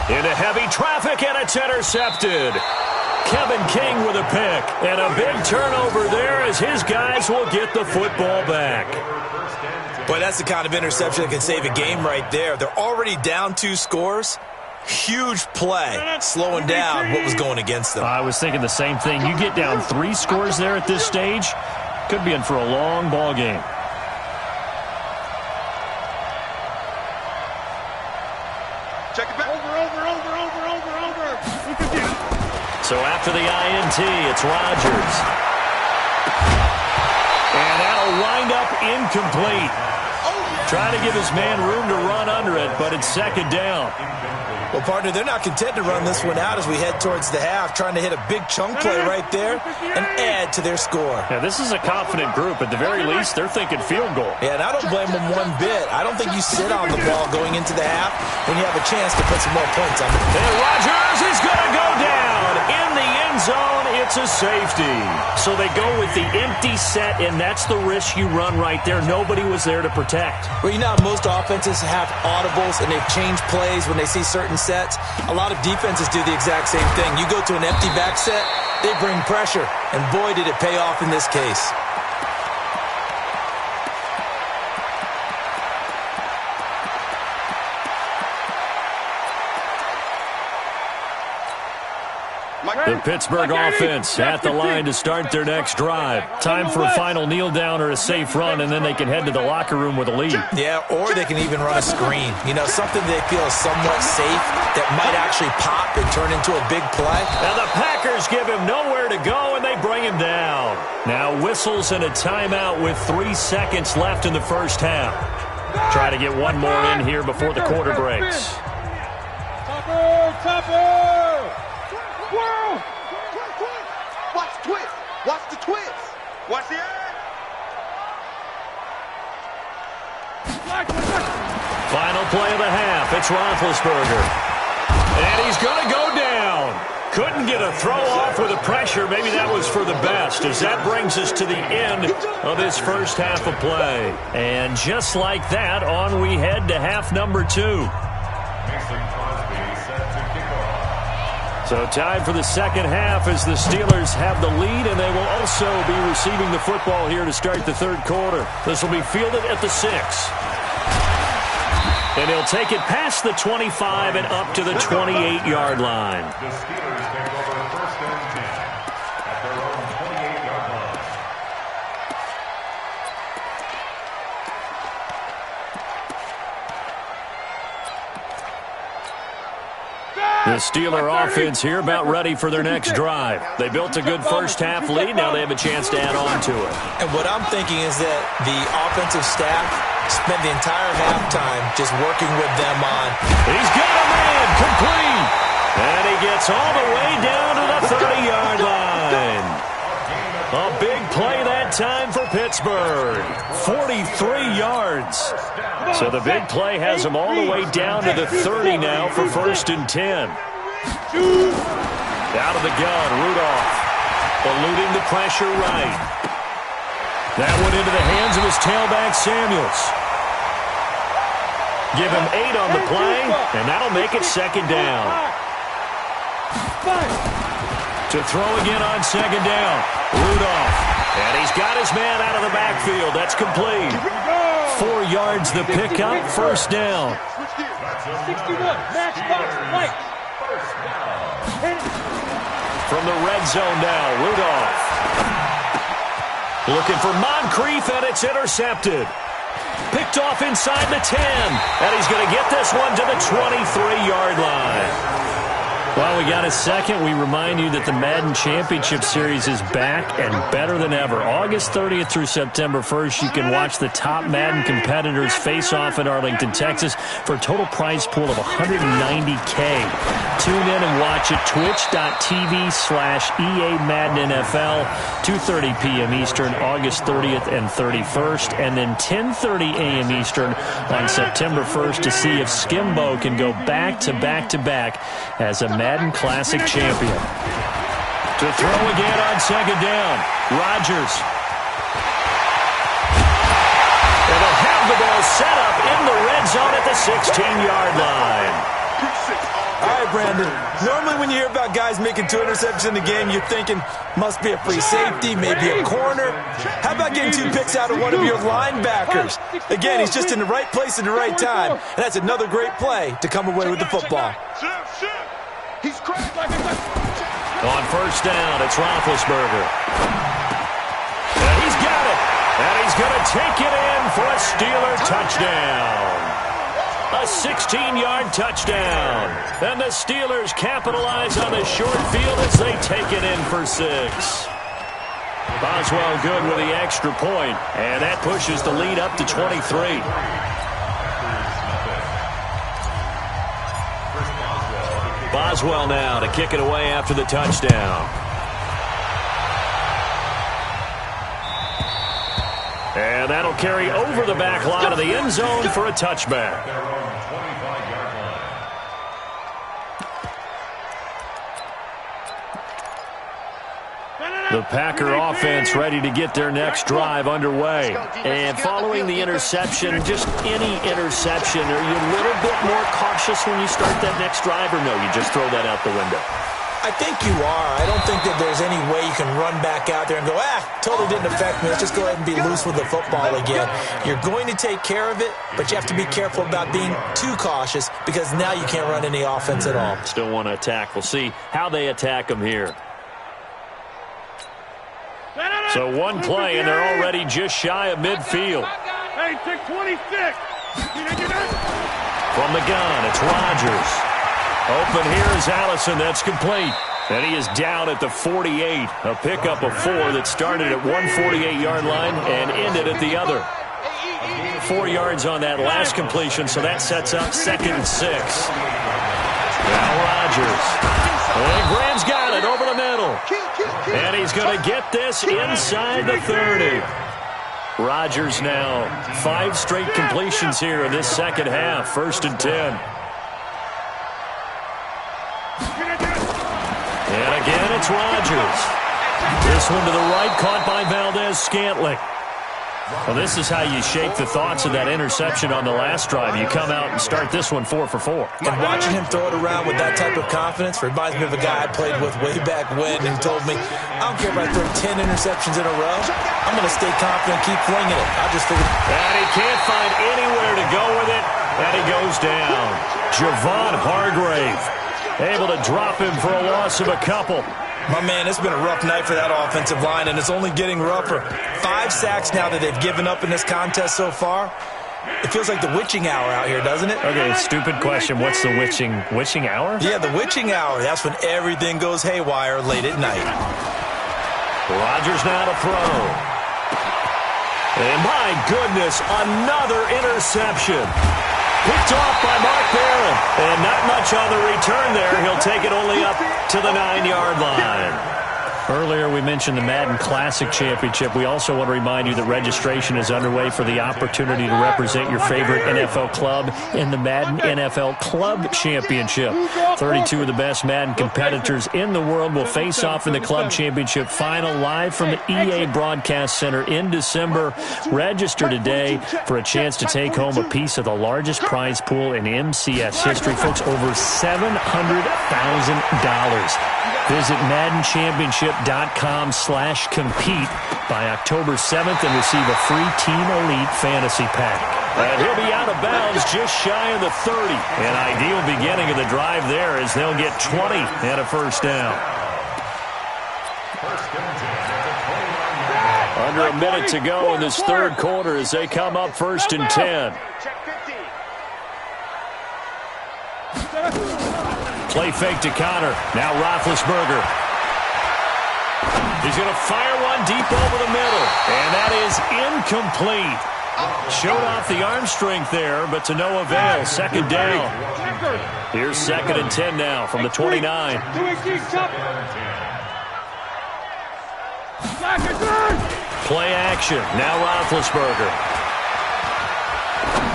Into heavy traffic, and it's intercepted. Kevin King with a pick. And a big turnover there as his guys will get the football back. Boy, that's the kind of interception that can save a game right there. They're already down 2 scores. Huge play, slowing down what was going against them. I was thinking the same thing. You get down 3 scores there at this stage, could be in for a long ball game. Check it back. Over. So after the INT, it's Rodgers. And that'll wind up incomplete. Trying to give his man room to run under it, but it's 2nd down. Well, partner, they're not content to run this one out as we head towards the half, trying to hit a big chunk play right there and add to their score. Yeah, this is a confident group. At the very least, they're thinking field goal. Yeah, and I don't blame them one bit. I don't think you sit on the ball going into the half when you have a chance to put some more points on the board. And Rodgers is going to go down in the end zone. It's a safety. So they go with the empty set, and that's the risk you run right there. Nobody was there to protect. Well, you know, most offenses have audibles, and they've changed plays when they see certain sets. A lot of defenses do the exact same thing. You go to an empty back set, they bring pressure, and boy, did it pay off in this case. The Pittsburgh offense at the line to start their next drive. Time for a final kneel down or a safe run, and then they can head to the locker room with a lead. Yeah, or they can even run a screen. You know, something they feel is somewhat safe that might actually pop and turn into a big play. Now the Packers give him nowhere to go, and they bring him down. Now whistles and a timeout with 3 seconds left in the first half. Try to get one more in here before the quarter breaks. Topper! Whoa! Watch the twist! Watch the twist! Watch the eye! Final play of the half. It's Roethlisberger. And he's going to go down. Couldn't get a throw off with the pressure. Maybe that was for the best, as that brings us to the end of this first half of play. And just like that, on we head to half number 2. So time for the second half as the Steelers have the lead, and they will also be receiving the football here to start the third quarter. This will be fielded at the 6. And he'll take it past the 25 and up to the 28-yard line. The Steelers take over first and 10 at their own 28-yard line. The Steeler offense here about ready for their next drive. They built a good first half lead. Now they have a chance to add on to it. And what I'm thinking is that the offensive staff spent the entire halftime just working with them on. He's got a man complete. And he gets all the way down to the 30-yard line. A big play that time for Pittsburgh. 43 yards. So the big play has him all the way down to the 30 now for first and 10. Out of the gun, Rudolph. Eluding the pressure right. That went into the hands of his tailback, Samuels. Give him 8 on the play, and that'll make it second down. To throw again on second down, Rudolph. And he's got his man out of the backfield. That's complete. 4 yards the pickup, first down. 61, match box, light. From the red zone now, Rudolph. Looking for Moncrief, and it's intercepted. Picked off inside the 10. And he's going to get this one to the 23-yard line. While we got a second, we remind you that the Madden Championship Series is back and better than ever. August 30th through September 1st, you can watch the top Madden competitors face off in Arlington, Texas for a total prize pool of $190K. Tune in and watch it, twitch.tv/EA Madden NFL, 2:30 p.m. Eastern, August 30th and 31st, and then 10:30 a.m. Eastern on September 1st to see if Skimbo can go back-to-back-to-back as a Madden Classic champion. To throw again on second down, Rodgers. And they'll have the ball set up in the red zone at the 16-yard line. All right, Brandon. Normally when you hear about guys making 2 interceptions in the game, you're thinking, must be a free safety, maybe a corner. How about getting 2 picks out of one of your linebackers? Again, he's just in the right place at the right time. And that's another great play to come away with the football. He's cracked like a... On first down, it's Roethlisberger. And he's got it. And he's going to take it in for a Steeler touchdown. A 16-yard touchdown. And the Steelers capitalize on the short field as they take it in for 6. Boswell good with the extra point, and that pushes the lead up to 23. Boswell now to kick it away after the touchdown. And that'll carry over the back line of the end zone for a touchback. The Packer offense ready to get their next drive underway. And following the interception, just any interception, are you a little bit more cautious when you start that next drive, or no, you just throw that out the window? I think you are. I don't think that there's any way you can run back out there and go, totally didn't affect me. Let's just go ahead and be loose with the football again. You're going to take care of it, but you have to be careful about being too cautious because now you can't run any offense at all. Still want to attack. We'll see how they attack them here. So one play, and they're already just shy of midfield. Hey, take 26. From the gun, it's Rodgers. Open here is Allison. That's complete. And he is down at the 48. A pickup of 4 that started at one 48-yard line and ended at the other. 4 yards on that last completion, so that sets up 2nd and 6. Now Rodgers. And Graham's got it over the middle. And he's going to get this inside the 30. Rodgers now 5 straight completions here in this second half. 1st and 10. And again, it's Rodgers. This one to the right, caught by Valdez-Scantling. Well, this is how you shape the thoughts of that interception on the last drive. You come out and start this one 4 for 4. And watching him throw it around with that type of confidence reminds me of a guy I played with way back when who told me, I don't care if I throw 10 interceptions in a row. I'm going to stay confident and keep flinging it. I just figured. And he can't find anywhere to go with it. And he goes down. Javon Hargrave able to drop him for a loss of a couple. My man, it's been a rough night for that offensive line, and it's only getting rougher. 5 sacks now that they've given up in this contest so far. It feels like the witching hour out here, doesn't it? Okay, stupid question. What's the witching hour? Yeah, the witching hour. That's when everything goes haywire late at night. Rodgers now to throw. And my goodness, another interception. Picked off by Mark Barron. And not much on the return there. He'll take it only up to the 9-yard line. Earlier we mentioned the Madden Classic Championship. We also want to remind you that registration is underway for the opportunity to represent your favorite NFL club in the Madden NFL Club Championship. 32 of the best Madden competitors in the world will face off in the Club Championship final live from the EA Broadcast Center in December. Register today for a chance to take home a piece of the largest prize pool in MCS history. Folks, over $700,000. Visit MaddenChampionship.com/compete by October 7th and receive a free Team Elite Fantasy Pack. And he'll be out of bounds just shy of the 30. An ideal beginning of the drive there as they'll get 20 and a first down. Under a minute to go in this third quarter as they come up 1st and 10. Play fake to Connor. Now Roethlisberger. He's going to fire one deep over the middle. And that is incomplete. Showed off the arm strength there, but to no avail. 2nd down. Here's 2nd and 10 now from the 29. Play action. Now Roethlisberger.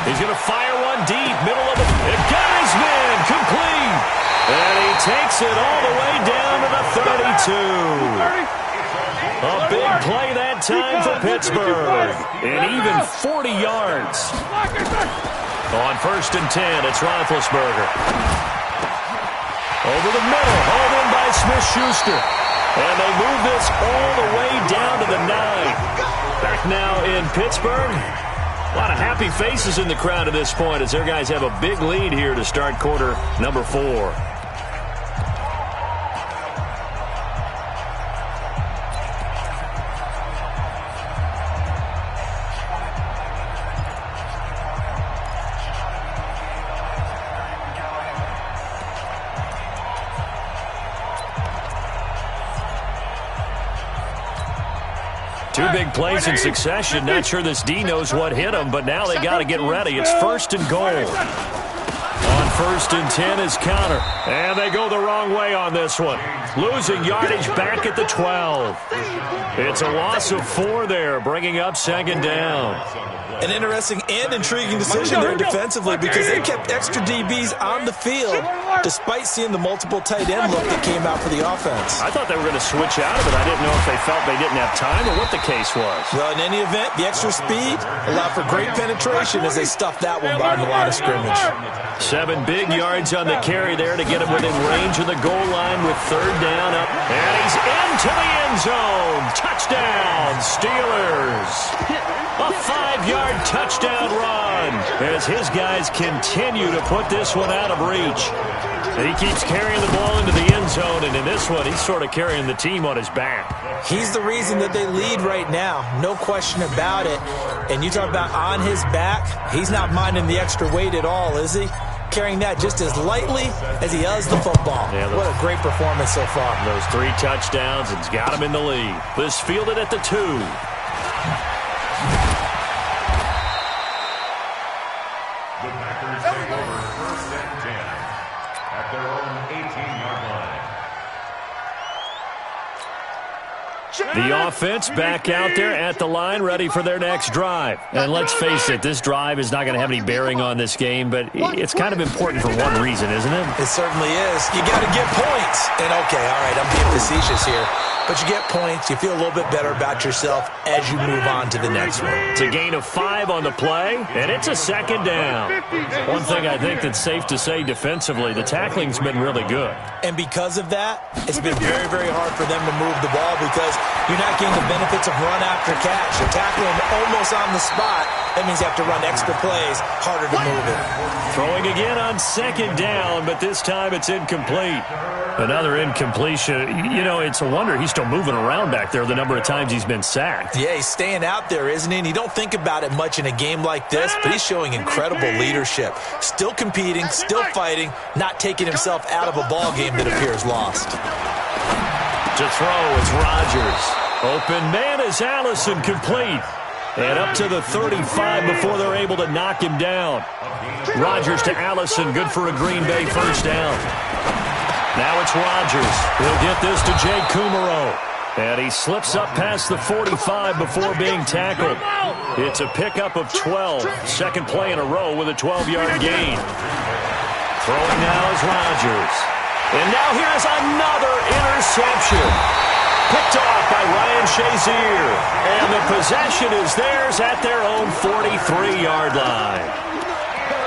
He's going to fire one deep. Middle of the... It got his man. Complete. And he takes it all the way down to the 32. A big play that time for Pittsburgh. And even 40 yards. On 1st and 10, it's Roethlisberger. Over the middle, hauled in by Smith-Schuster. And they move this all the way down to the 9. Back now in Pittsburgh. A lot of happy faces in the crowd at this point as their guys have a big lead here to start quarter number 4. Two big plays in succession. Not sure this D knows what hit him, but now they got to get ready. It's 1st and goal. On 1st and 10 is Connor. And they go the wrong way on this one. Losing yardage back at the 12. It's a loss of 4 there, bringing up 2nd down. An interesting and intriguing decision there defensively because they kept extra DBs on the field despite seeing the multiple tight end look that came out for the offense. I thought they were going to switch out of it. I didn't know if they felt they didn't have time or what the case was. Well, in any event, the extra speed allowed for great penetration as they stuffed that one behind the line of scrimmage. 7 big yards on the carry there to get him within range of the goal line with 3rd down up. And he's into the end zone. Touchdown, Steelers. A 5-yard touchdown run as his guys continue to put this one out of reach. And he keeps carrying the ball into the end zone, and in this one, he's sort of carrying the team on his back. He's the reason that they lead right now, no question about it. And you talk about on his back, he's not minding the extra weight at all, is he? Carrying that just as lightly as he does the football. Yeah, what a great performance so far. Those 3 touchdowns, it's got him in the lead. This fielded at the 2. The Packers take over 1st and 10 at their own 18-yard line. The offense back out there at the line, ready for their next drive. And let's face it, this drive is not going to have any bearing on this game, but it's kind of important for one reason, isn't it? It certainly is. You got to get points. And, okay, all right, I'm being facetious here. But you get points, you feel a little bit better about yourself as you move on to the next one. It's a gain of 5 on the play, and it's a 2nd down. One thing I think that's safe to say defensively, the tackling's been really good. And because of that, it's been very, very hard for them to move the ball because you're not getting the benefits of run after catch. You're tackling almost on the spot. That means you have to run extra plays, harder to move it. Throwing again on 2nd down, but this time it's incomplete. Another incompletion. You know, it's a wonder he's still moving around back there the number of times he's been sacked. Yeah, he's staying out there, isn't he? And you don't think about it much in a game like this, but he's showing incredible leadership. Still competing, still fighting, not taking himself out of a ball game that appears lost. To throw, it's Rodgers. Open man is Allison, complete. And up to the 35 before they're able to knock him down. Rodgers to Allison, good for a Green Bay 1st down. Now it's Rodgers. He'll get this to Jake Kumaro. And he slips up past the 45 before being tackled. It's a pickup of 12. 2nd play in a row with a 12-yard gain. Throwing now is Rodgers. And now here's another interception. Picked off by Ryan Shazier. And the possession is theirs at their own 43-yard line.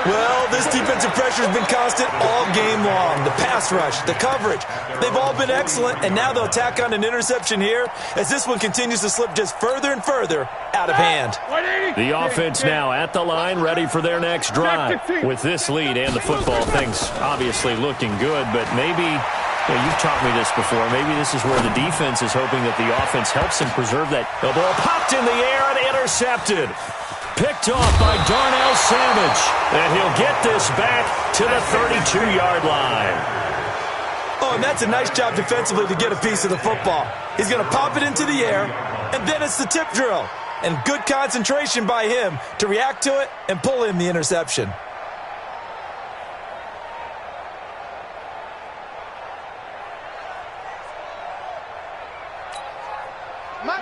Well, this defensive pressure has been constant all game long. The pass rush, the coverage, they've all been excellent, and now they'll tack on an interception here as this one continues to slip just further and further out of hand. The offense now at the line, ready for their next drive. With this lead and the football, things obviously looking good, but maybe, you've taught me this before, maybe this is where the defense is hoping that the offense helps them preserve that. The ball popped in the air and intercepted. Picked off by Darnell Savage. And he'll get this back to the 32-yard line. Oh, and that's a nice job defensively to get a piece of the football. He's going to pop it into the air, and then it's the tip drill. And good concentration by him to react to it and pull in the interception.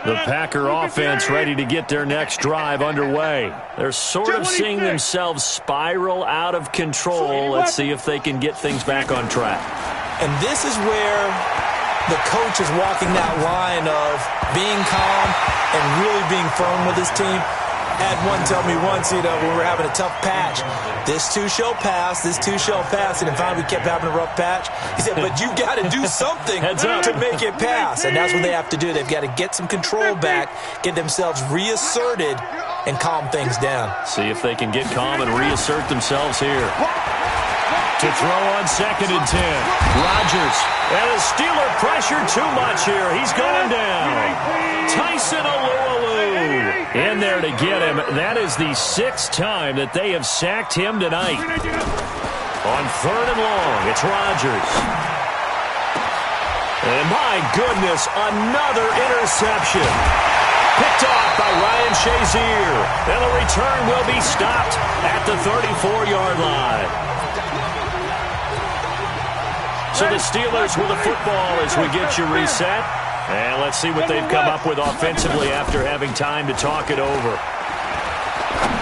The Packer offense ready to get their next drive underway. They're sort of seeing themselves spiral out of control. Let's see if they can get things back on track. And this is where the coach is walking that line of being calm and really being firm with his team. Had one tell me once, when we were having a tough patch, this too shall pass, this too shall pass, and then finally we kept having a rough patch. He said, but you got to do something to make it pass, and that's what they have to do. They've got to get some control back, get themselves reasserted, and calm things down. See if they can get calm and reassert themselves here. To throw on 2nd and 10. Rodgers. And a Steeler pressure too much here. He's going down. Tyson Alualu in there to get him. That is the 6th time that they have sacked him tonight. On 3rd and long, it's Rodgers. And my goodness, another interception. Picked off by Ryan Shazier. And the return will be stopped at the 34-yard line. So the Steelers with the football as we get you reset. And let's see what they've come up with offensively after having time to talk it over.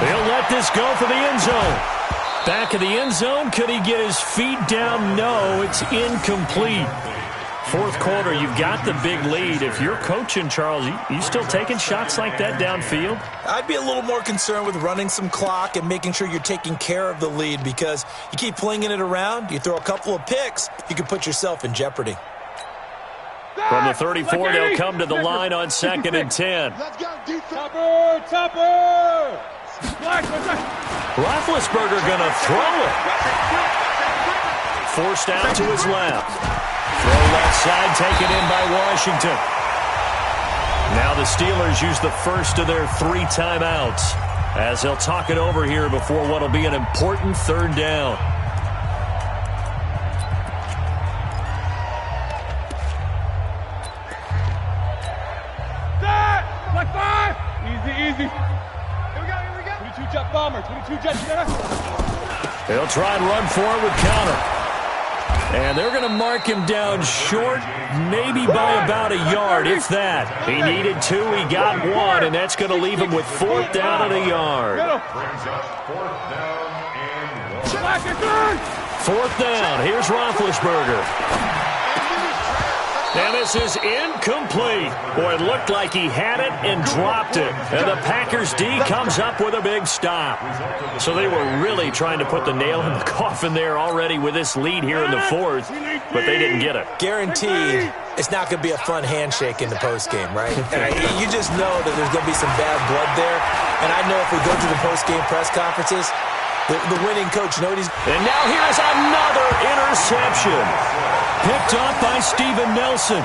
They'll let this go for the end zone. Back of the end zone. Could he get his feet down? No, it's incomplete. 4th quarter, you've got the big lead. If you're coaching, Charles, you still taking shots like that downfield? I'd be a little more concerned with running some clock and making sure you're taking care of the lead because you keep flinging it around, you throw a couple of picks, you can put yourself in jeopardy. From the 34, they'll come to the line on 2nd and 10. Topper! Roethlisberger going to throw it. Forced out to his left. Throw left side, taken in by Washington. Now the Steelers use the first of their 3 timeouts as they'll talk it over here before what will be an important 3rd down. Black 5! Easy. Here we go. 22 jump. He'll try and run for it with counter. And they're going to mark him down short, maybe by about a yard, if that. He needed 2, he got 1, and that's going to leave him with 4th down and a yard. Brings up 4th down and 1. 4th down, here's Roethlisberger. And this is incomplete. Boy, it looked like he had it and dropped it. And the Packers D comes up with a big stop. So they were really trying to put the nail in the coffin there already with this lead here in the 4th, but they didn't get it. Guaranteed it's not going to be a fun handshake in the postgame, right? You just know that there's going to be some bad blood there. And I know if we go to the postgame press conferences, the winning coach, you know what he's... And now here's another interception. Picked up by Steven Nelson.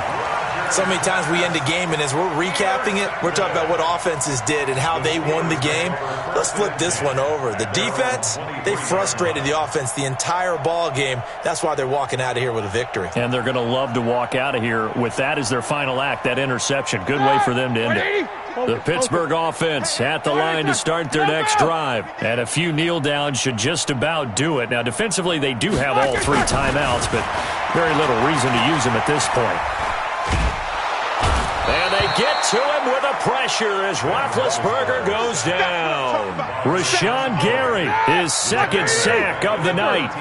So many times we end a game, and as we're recapping it, we're talking about what offenses did and how they won the game. Let's flip this one over. The defense, they frustrated the offense the entire ball game. That's why they're walking out of here with a victory. And they're going to love to walk out of here with that as their final act, that interception. Good way for them to end it. The Pittsburgh offense at the line to start their next drive. And a few kneel downs should just about do it. Now, defensively, they do have all 3 timeouts, but very little reason to use them at this point. And they get to him with a pressure as Roethlisberger goes down. Rashawn Gary, his 2nd sack of the night.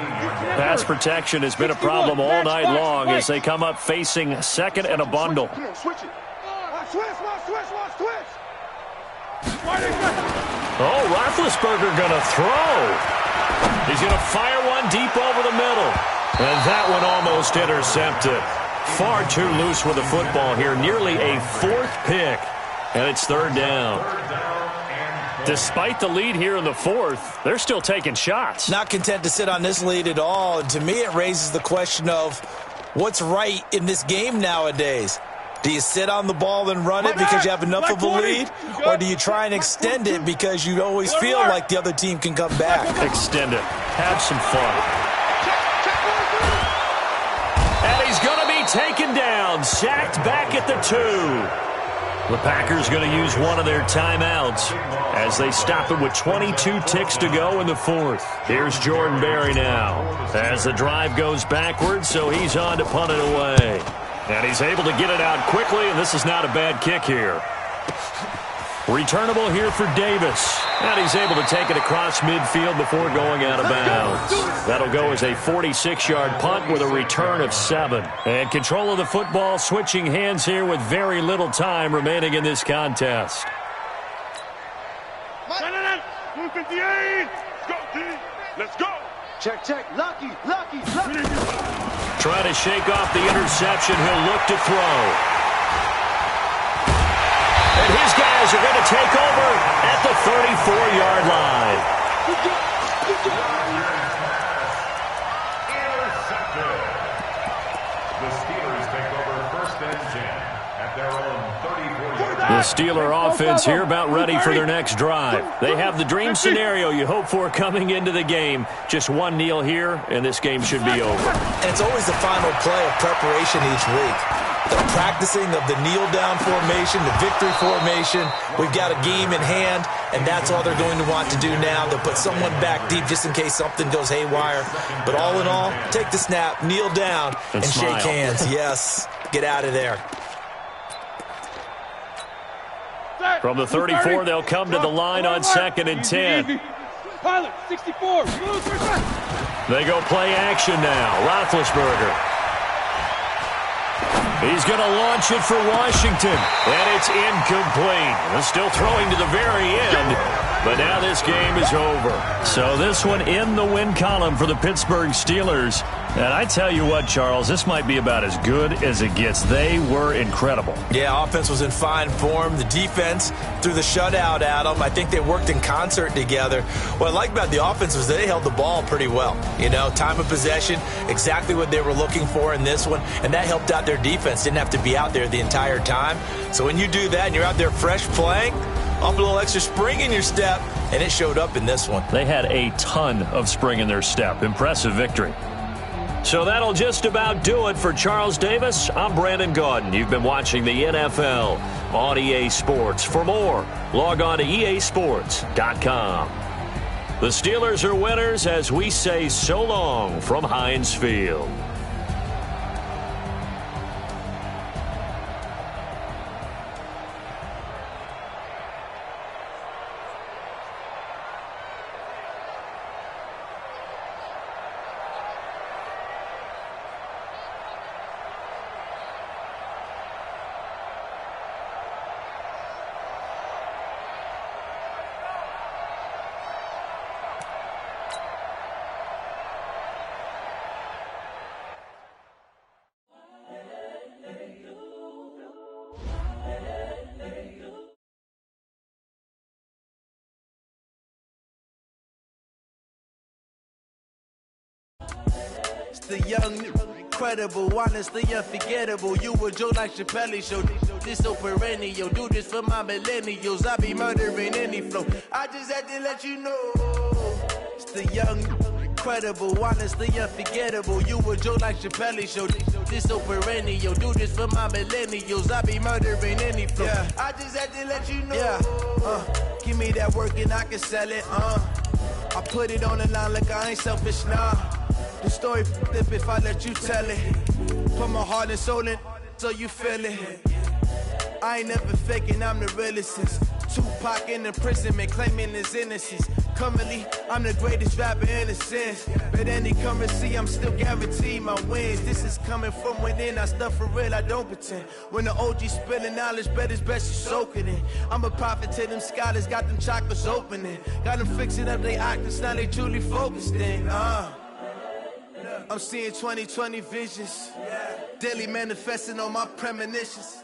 Pass protection has been a problem all night long as they come up facing 2nd and a bundle. Oh, Roethlisberger going to throw. He's going to fire one deep over the middle. And that one almost intercepted. Far too loose with the football here. Nearly a 4th pick. And it's 3rd down. Despite the lead here in the 4th, they're still taking shots. Not content to sit on this lead at all. And to me, it raises the question of what's right in this game nowadays. Do you sit on the ball and run it because you have enough of a lead? Or do you try and extend it because you always feel like the other team can come back? Extend it. Have some fun. And he's going to be taken down. Sacked back at the 2. The Packers going to use one of their timeouts as they stop it with 22 ticks to go in the 4th. Here's Jordan Berry now as the drive goes backwards, so he's on to punt it away. And he's able to get it out quickly, and this is not a bad kick here. Returnable here for Davis. And he's able to take it across midfield before going out of bounds. That'll go as a 46-yard punt with a return of 7. And control of the football switching hands here with very little time remaining in this contest. Let's go. Check. Lucky. Trying to shake off the interception. He'll look to throw. And his guys are going to take over at the 34-yard line. Intercepted. The Steelers take over 1st and 10 at their own 34-yard line. The Steeler offense here about ready for their next drive. They have the dream scenario you hope for coming into the game. Just one kneel here, and this game should be over. And it's always the final play of preparation each week. The practicing of the kneel-down formation, the victory formation. We've got a game in hand, and that's all they're going to want to do now. They'll put someone back deep just in case something goes haywire. But all in all, take the snap, kneel down, and shake hands. Yes, get out of there. From the 34, they'll come to the line on 2nd and 10. Pilot, 64. They go play action now. Roethlisberger. He's going to launch it for Washington, and it's incomplete. They're still throwing to the very end, but now this game is over. So this one in the win column for the Pittsburgh Steelers. And I tell you what, Charles, this might be about as good as it gets. They were incredible. Yeah, offense was in fine form. The defense threw the shutout at them. I think they worked in concert together. What I like about the offense was they held the ball pretty well. You know, time of possession, exactly what they were looking for in this one, and that helped out their defense. Didn't have to be out there the entire time. So when you do that and you're out there fresh playing, off a little extra spring in your step, and it showed up in this one. They had a ton of spring in their step. Impressive victory. So that'll just about do it for Charles Davis. I'm Brandon Gaudin. You've been watching the NFL on EA Sports. For more, log on to easports.com. The Steelers are winners as we say so long from Heinz Field. The young, incredible, honestly unforgettable. You a Joe like Chappelle show. This so perennial. Do this for my millennials. I be murdering any flow. I just had to let you know. It's the young, incredible, honestly unforgettable. You a Joe like Chappelle show. This so perennial. Do this for my millennials. I be murdering any flow. Yeah. I just had to let you know. Yeah. Give me that work and I can sell it. I put it on the line like I ain't selfish, nah. The story flip if I let you tell it. Put my heart and soul in so you feel it. I ain't never faking, I'm the realest since Tupac in imprisonment, claiming his innocence. Currently, I'm the greatest rapper in a sense. But any currency, I'm still guaranteed my wins. This is coming from within, I stuff for real, I don't pretend. When the OG spilling knowledge, bet it's best you soak it in. I'm a prophet to them scholars, got them chakras opening. Got them fixing up they octaves, now they truly focused in. I'm seeing 2020 visions, daily manifesting on my premonitions.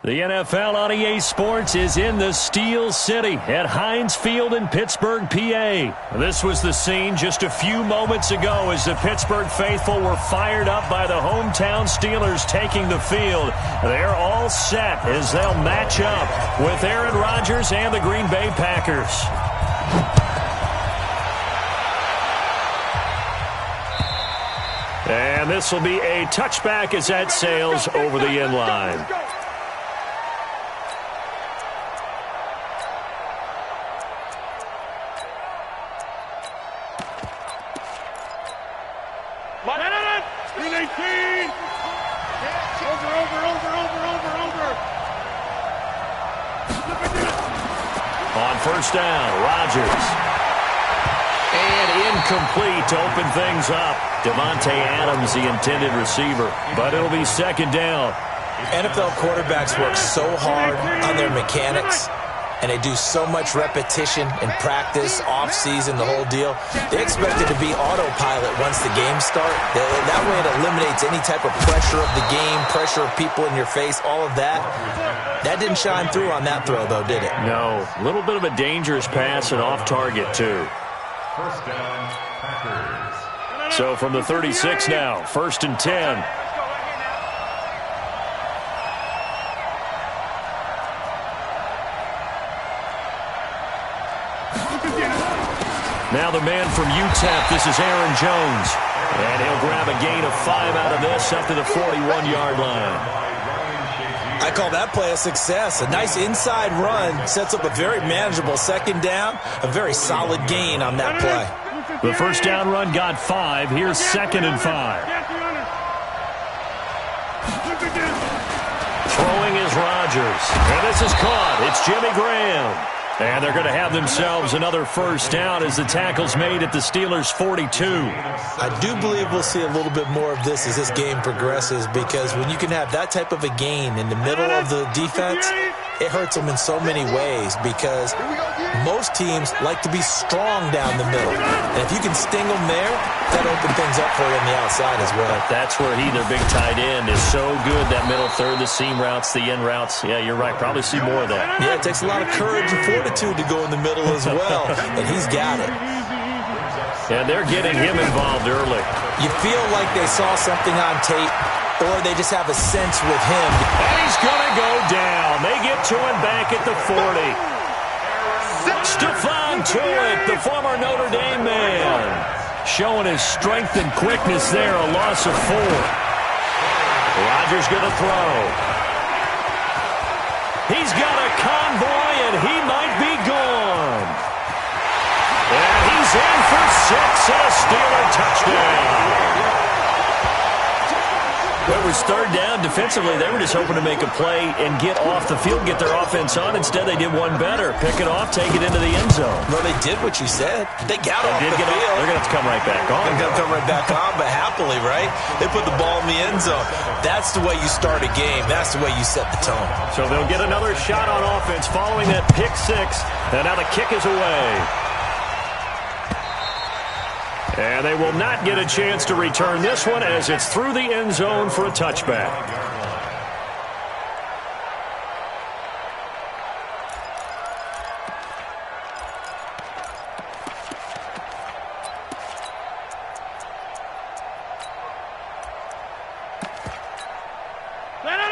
The NFL on EA Sports is in the Steel City at Heinz Field in Pittsburgh, PA. This was the scene just a few moments ago as the Pittsburgh faithful were fired up by the hometown Steelers taking the field. They're all set as they'll match up with Aaron Rodgers and the Green Bay Packers. And this will be a touchback as that sails over the end line. On first down, Rodgers. And incomplete to open things up. Devontae Adams, the intended receiver. But it'll be second down. NFL quarterbacks work so hard on their mechanics, and they do so much repetition in practice, off-season, the whole deal. They expect it to be autopilot once the games start. That way it eliminates any type of pressure of the game, pressure of people in your face, all of that. That didn't shine through on that throw, though, did it? No. A little bit of a dangerous pass and off target, too. First down, Packers. So from the 36 now, 1st and 10. Now the man from UTEP, this is Aaron Jones. And he'll grab a gain of 5 out of this up to the 41-yard line. I call that play a success. A nice inside run sets up a very manageable second down, a very solid gain on that play. The first down run got 5. Here's 2nd and 5. Throwing is Rodgers. And this is caught. It's Jimmy Graham. And they're going to have themselves another first down as the tackle's made at the Steelers' 42. I do believe we'll see a little bit more of this as this game progresses, because when you can have that type of a gain in the middle of the defense, it hurts them in so many ways, because most teams like to be strong down the middle. And if you can sting them there, that opens things up for you on the outside as well. That's where their big tight end, is so good, that middle third, the seam routes, the end routes. Yeah, you're right. Probably see more of that. Yeah, it takes a lot of courage and fortitude to go in the middle as well, and he's got it. And they're getting him involved early. You feel like they saw something on tape, or they just have a sense with him. And he's going to go down. They get to him back at the 40. Stephon Tuitt, the former Notre Dame man, showing his strength and quickness there, a loss of 4. Rodgers going to throw. He's got a convoy, and he might be gone. and a Steeler touchdown. Well, it was third down. Defensively, they were just hoping to make a play and get off the field, get their offense on. Instead, they did one better. Pick it off, take it into the end zone. Well, they did what you said. They got off the field. They're going to have to come right back on. They're going to come right back on, but happily, right? They put the ball in the end zone. That's the way you start a game. That's the way you set the tone. So they'll get another shot on offense following that pick six. And now the kick is away. And they will not get a chance to return this one as it's through the end zone for a touchback.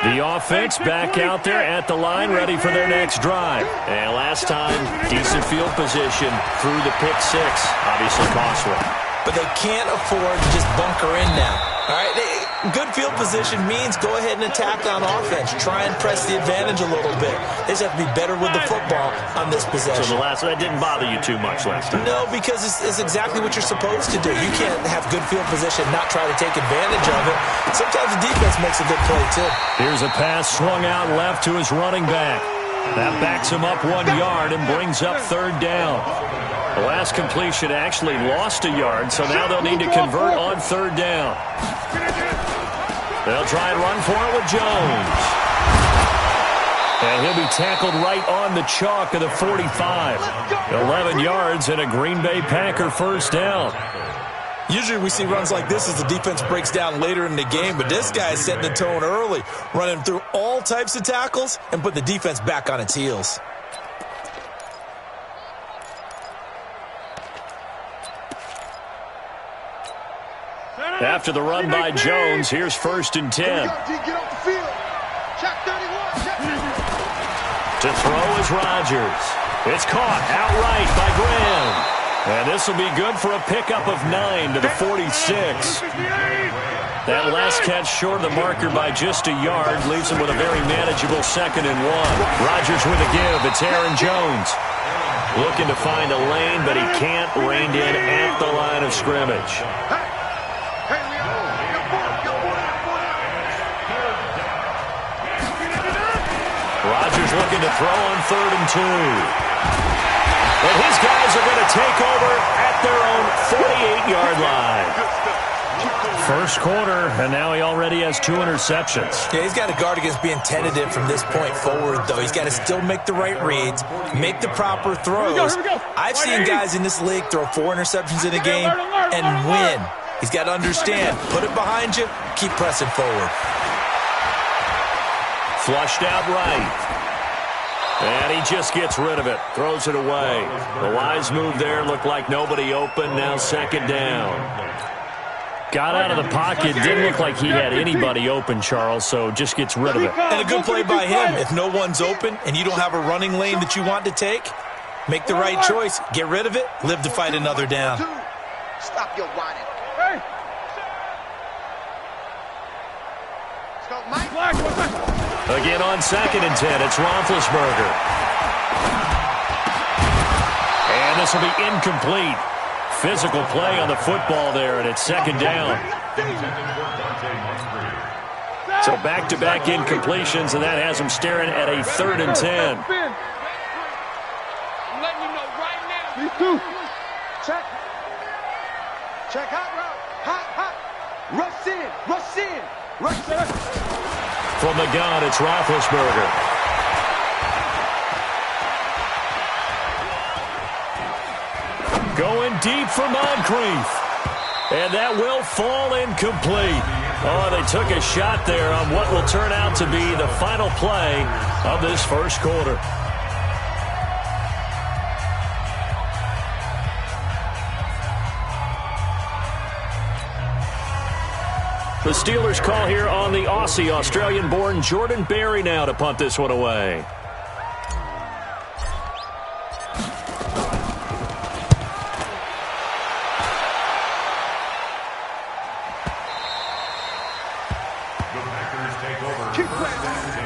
The offense back out there at the line, ready for their next drive. And last time, decent field position through the pick six. Obviously costly. But they can't afford to just bunker in now. All right, good field position means go ahead and attack on offense. Try and press the advantage a little bit. They just have to be better with the football on this possession. So that didn't bother you too much last time? No, because it's exactly what you're supposed to do. You can't have good field position and not try to take advantage of it. Sometimes the defense makes a good play, too. Here's a pass swung out left to his running back. That backs him up 1 yard and brings up third down. The last completion actually lost a yard, so now they'll need to convert on third down. They'll try and run for it with Jones. And he'll be tackled right on the chalk of the 45. 11 yards and a Green Bay Packer first down. Usually we see runs like this as the defense breaks down later in the game, but this guy is setting the tone early, running through all types of tackles and put the defense back on its heels. After the run by Jones, here's 1st and 10. Get off the field. Check 31. Check. To throw is Rodgers. It's caught outright by Graham. And this will be good for a pickup of 9 to the 46. That last catch short of the marker by just a yard leaves him with a very manageable 2nd and 1. Rodgers with a give. It's Aaron Jones. Looking to find a lane, but he can't rein in at the line of scrimmage. Rodgers looking to throw on 3rd and 2. And his guys are going to take over at their own 48-yard line. First quarter, and now he already has 2 interceptions. Yeah, he's got to guard against being tentative from this point forward, though. He's got to still make the right reads, make the proper throws. Here we go. I've seen guys in this league throw 4 interceptions in a game and win. He's got to understand, put it behind you, keep pressing forward. Flushed out right. And he just gets rid of it. Throws it away. The wise move there. Looked like nobody open. Now 2nd down. Got out of the pocket. Didn't look like he had anybody open, Charles, so just gets rid of it. And a good play by him. If no one's open and you don't have a running lane that you want to take, make the right choice. Get rid of it. Live to fight another down. Stop your whining. Hey. Let's go, Mike. Again on 2nd and 10, it's Roethlisberger. And this will be incomplete. Physical play on the football there, and it's 2nd down. So back-to-back incompletions, and that has him staring at a 3rd and 10. I'm letting you know right now. Me too. Check. Check hot route. Hot. Rush in. From the gun, it's Roethlisberger. Going deep for Moncrief. And that will fall incomplete. Oh, they took a shot there on what will turn out to be the final play of this first quarter. The Steelers call here on the Aussie, Australian-born Jordan Berry now to punt this one away. The Packers take over first and 10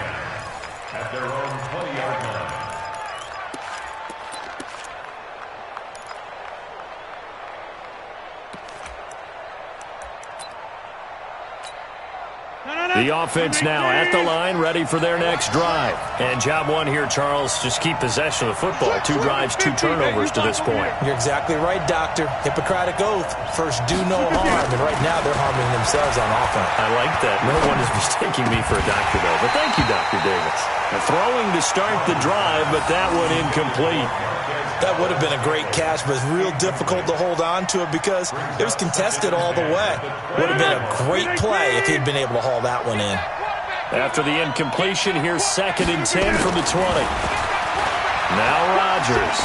at their own 20-yard line. The offense now at the line, ready for their next drive. And job one here, Charles, just keep possession of the football. 2 drives, 2 turnovers to this point. You're exactly right, Doctor. Hippocratic oath. First, do no harm. And right now, they're harming themselves on offense. I like that. No one is mistaking me for a doctor, though. But thank you, Dr. Davis. Throwing to start the drive, but that one incomplete. That would have been a great catch, but it's real difficult to hold on to it because it was contested all the way. Would have been a great play if he'd been able to haul that one in. After the incompletion, here's 2nd and 10 from the 20. Now Rodgers.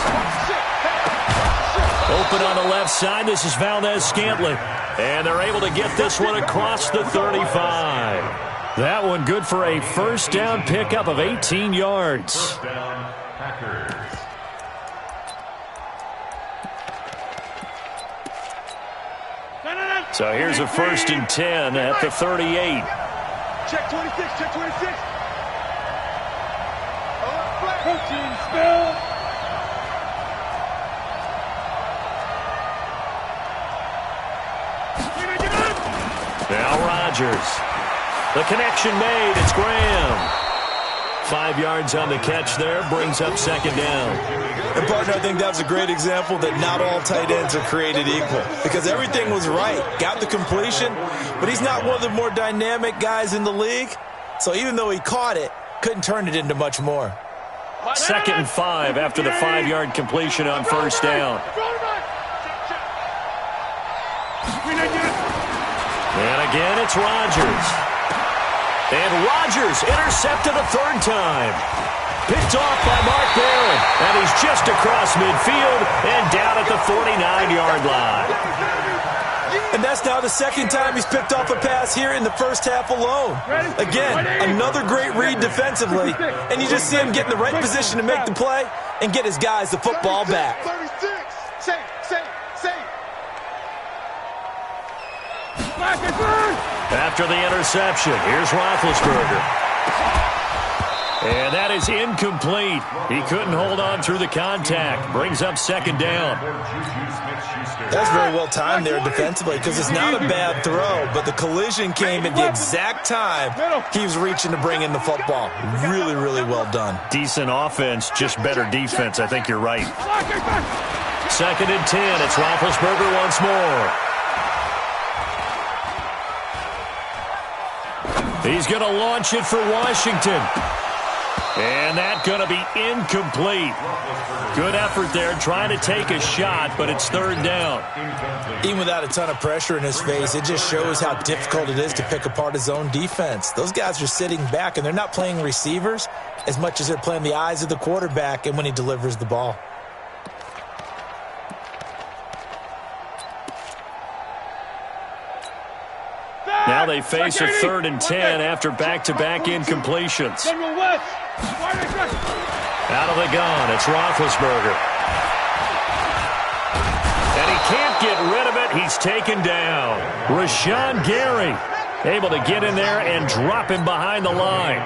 Open on the left side. This is Valdez-Scantling. And they're able to get this one across the 35. That one good for a first down pickup of 18 yards. First down, Packers. So here's a 1st and 10 at the 38. Check 26, check 26. Now Rodgers. The connection made. It's Graham. 5 yards on the catch there. Brings up 2nd down. And, partner, I think that was a great example that not all tight ends are created equal because everything was right. Got the completion, but he's not one of the more dynamic guys in the league. So even though he caught it, couldn't turn it into much more. 2nd and 5 after the 5-yard completion on 1st down. And again, it's Rodgers. And Rodgers intercepted a 3rd time. Picked off by Mark Barron. And he's just across midfield and down at the 49-yard line. And that's now the 2nd time he's picked off a pass here in the first half alone. Again, another great read defensively. And you just see him get in the right position to make the play and get his guys the football back. 36. Safe. After the interception, here's Roethlisberger. And that is incomplete. He couldn't hold on through the contact. Brings up 2nd down. That's very well timed there defensively because it's not a bad throw, but the collision came at the exact time he was reaching to bring in the football. Really, really well done. Decent offense, just better defense. I think you're right. 2nd and 10. It's Roethlisberger once more. He's going to launch it for Washington. And that's going to be incomplete. Good effort there trying to take a shot, but it's 3rd down. Even without a ton of pressure in his face, it just shows how difficult it is to pick apart his own defense. Those guys are sitting back, and they're not playing receivers as much as they're playing the eyes of the quarterback and when he delivers the ball. Now they face a 3rd and 10 after back-to-back incompletions. Out of the gun, it's Roethlisberger. And he can't get rid of it. He's taken down. Rashawn Gary able to get in there and drop him behind the line.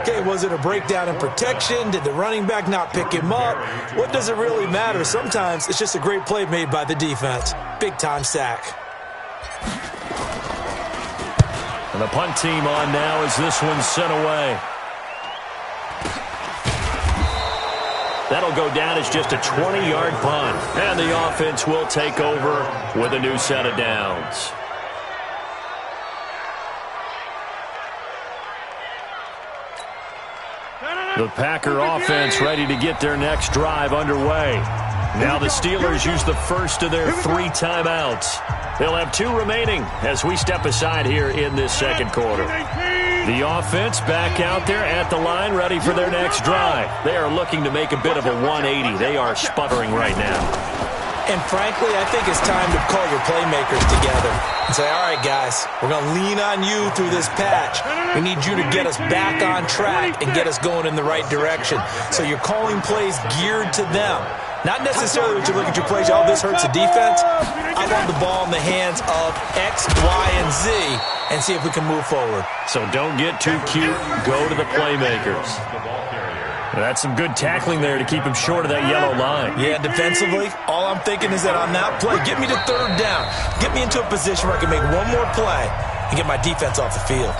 Okay, was it a breakdown in protection? Did the running back not pick him up? What does it really matter? Sometimes it's just a great play made by the defense. Big-time sack. And the punt team on now as this one's sent away. That'll go down as just a 20-yard punt. And the offense will take over with a new set of downs. The Packer offense ready to get their next drive underway. Now the Steelers use the first of their 3 timeouts. They'll have 2 remaining as we step aside here in this 2nd quarter. The offense back out there at the line, ready for their next drive. They are looking to make a bit of a 180. They are sputtering right now. And frankly, I think it's time to call your playmakers together and say, all right, guys, we're going to lean on you through this patch. We need you to get us back on track and get us going in the right direction. So you're calling plays geared to them. Not necessarily when you look at your plays, oh, this hurts the defense. I want the ball in the hands of X, Y, and Z and see if we can move forward. So don't get too cute. Go to the playmakers. That's some good tackling there to keep him short of that yellow line. Yeah, defensively, all I'm thinking is that on that play, get me to 3rd down. Get me into a position where I can make one more play and get my defense off the field.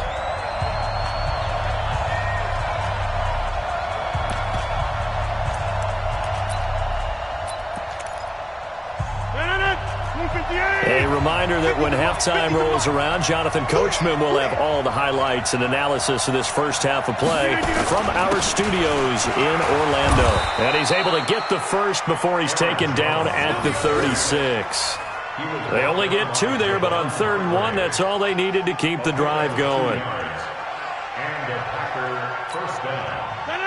A reminder that when halftime rolls around, Jonathan Coachman will have all the highlights and analysis of this first half of play from our studios in Orlando. And he's able to get the first before he's taken down at the 36. They only get 2 there, but on 3rd and 1, that's all they needed to keep the drive going.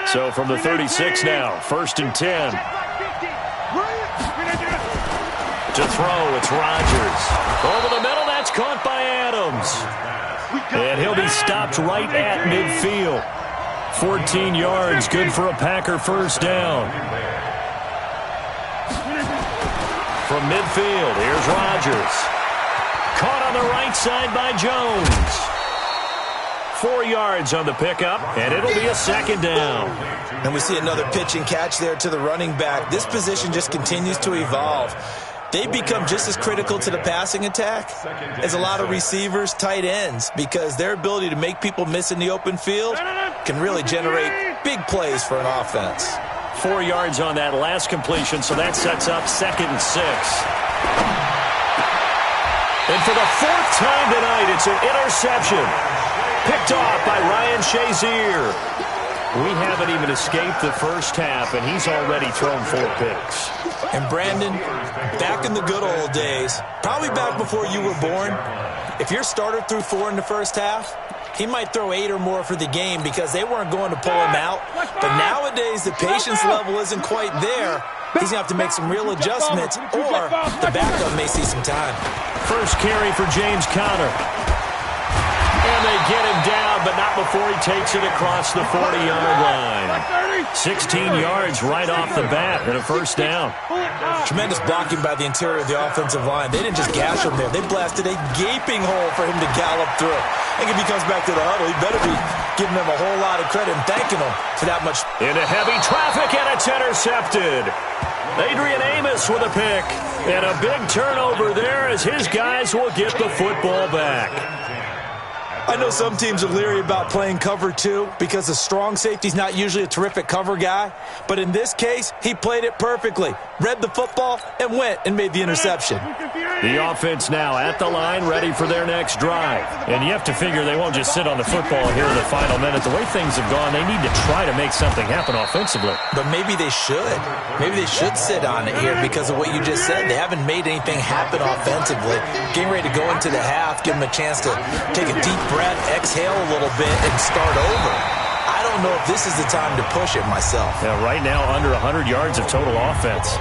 So from the 36 now, 1st and 10. To throw, it's Rodgers. Over the middle, that's caught by Adams. And he'll be stopped right at midfield. 14 yards, good for a Packer first down. From midfield, here's Rodgers. Caught on the right side by Jones. 4 yards on the pickup, and it'll be a 2nd down. And we see another pitch and catch there to the running back. This position just continues to evolve. They become just as critical to the passing attack as a lot of receivers, tight ends, because their ability to make people miss in the open field can really generate big plays for an offense. 4 yards on that last completion, so that sets up 2nd and 6. And for the 4th time tonight, it's an interception. Picked off by Ryan Shazier. We haven't even escaped the first half, and he's already thrown 4 picks. And Brandon, back in the good old days, probably back before you were born, if your starter threw 4 in the first half, he might throw 8 or more for the game because they weren't going to pull him out. But nowadays, the patience level isn't quite there. He's going to have to make some real adjustments, or the backup may see some time. First carry for James Conner. And they get him down, but not before he takes it across the 40-yard line. 16 yards right off the bat and a first down. Tremendous blocking by the interior of the offensive line. They didn't just gash him there. They blasted a gaping hole for him to gallop through. I think if he comes back to the huddle, he better be giving them a whole lot of credit and thanking them for that much. Into heavy traffic, and it's intercepted. Adrian Amos with a pick. And a big turnover there as his guys will get the football back. I know some teams are leery about playing cover 2 because the strong safety's not usually a terrific cover guy. But in this case, he played it perfectly, read the football, and went and made the interception. The offense now at the line, ready for their next drive. And you have to figure they won't just sit on the football here in the final minute. The way things have gone, they need to try to make something happen offensively. But maybe they should. Maybe they should sit on it here because of what you just said. They haven't made anything happen offensively. Getting ready to go into the half, give them a chance to take a deep breath, exhale a little bit, and start over. I don't know if this is the time to push it myself. Yeah, right now, under 100 yards of total offense.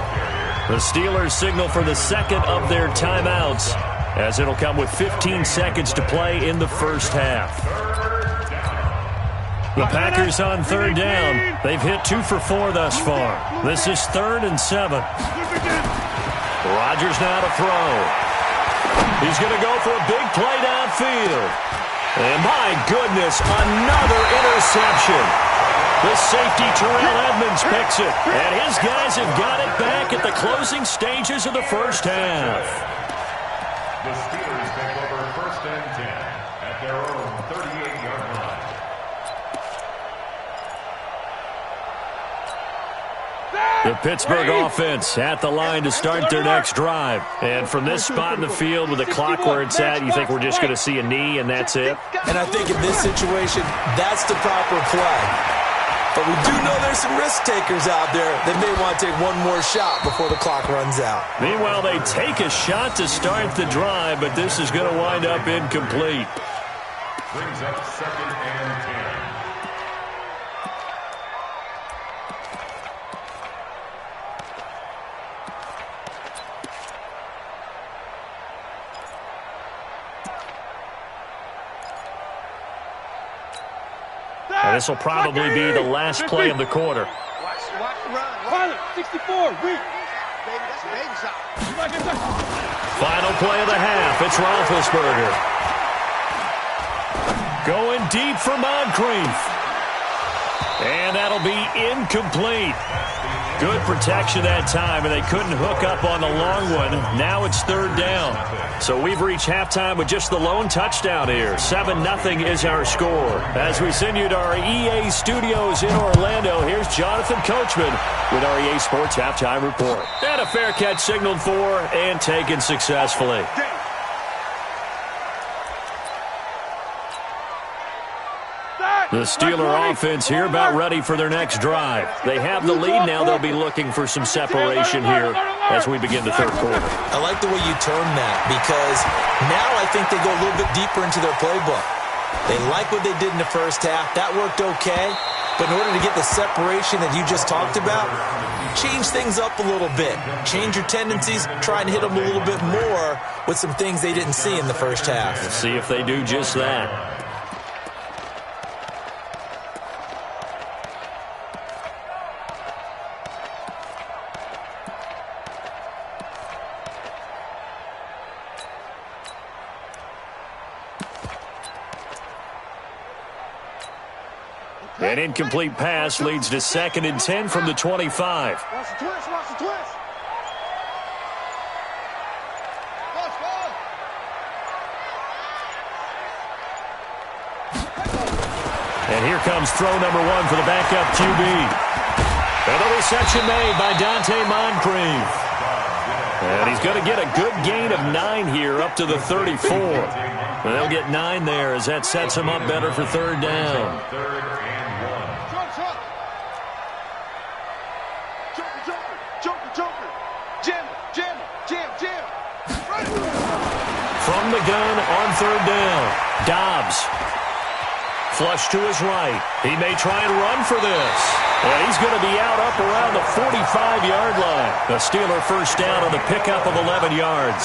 The Steelers signal for the 2nd of their timeouts, as it'll come with 15 seconds to play in the first half. The Packers on 3rd down. They've hit 2 for 4 thus far. This is 3rd and 7. Rodgers now to throw. He's going to go for a big play downfield. And my goodness, another interception. The safety, Terrell Edmonds, picks it. And his guys have got it back at the closing stages of the first half. The Steelers take over 1st and 10 at their own 38-yard line. The Pittsburgh offense at the line to start their next drive. And from this spot in the field with the clock where it's at, you think we're just going to see a knee and that's it? And I think in this situation, that's the proper play. But we do know there's some risk takers out there that may want to take one more shot before the clock runs out. Meanwhile, they take a shot to start the drive, but this is going to wind up incomplete. Brings up 2nd and 10. And this will probably be the last play of the quarter. Pilot, 64, read. Final play of the half. It's Roethlisberger. Going deep for Moncrief. And that'll be incomplete. Good protection that time, and they couldn't hook up on the long one. Now it's third down. So we've reached halftime with just the lone touchdown here. 7-0 is our score. As we send you to our EA studios in Orlando, here's Jonathan Coachman with our EA Sports Halftime Report. And a fair catch signaled for and taken successfully. The Steeler offense here about ready for their next drive. They have the lead now. They'll be looking for some separation here as we begin the third quarter. I like the way you term that because now I think they go a little bit deeper into their playbook. They like what they did in the first half. That worked okay. But in order to get the separation that you just talked about, change things up a little bit. Change your tendencies. Try and hit them a little bit more with some things they didn't see in the first half. Let's see if they do just that. An incomplete pass leads to 2nd and 10 from the 25. Watch the twist, watch the twist. And here comes throw number 1 for the backup QB. And the reception made by Dante Moncrief. And he's going to get a good gain of 9 here up to the 34. And they'll get 9 there as that sets him up better for third down. From the gun on third down, Dobbs. Flush to his right. He may try and run for this. And he's going to be out up around the 45-yard line. The Steeler first down on the pickup of 11 yards.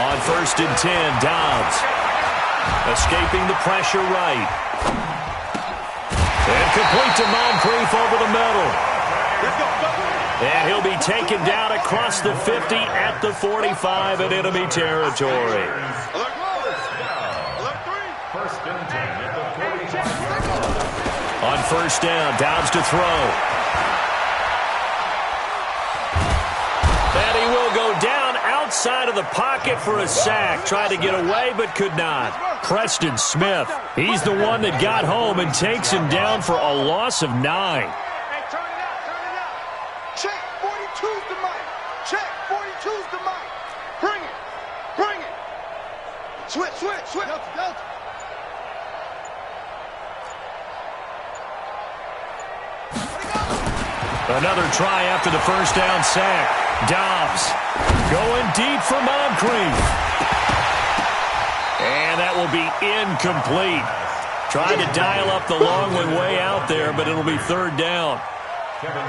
On 1st and 10, Dobbs. Escaping the pressure right. And complete to Moncrief over the middle. And he'll be taken down across the 50 at the 45 in enemy territory. On 1st down, Dobbs to throw. And he will go down outside of the pocket for a sack. Tried to get away but could not. Preston Smith, he's the one that got home and takes him down for a loss of 9. Hey, turn it out, turn it out. Check, 42's the mic. Check, 42's the mic. Bring it, bring it. Switch, switch, switch. Delta. Another try after the first down sack. Dobbs going deep for Moncrief. And that will be incomplete. Trying to dial up the long one way out there, but it'll be third down.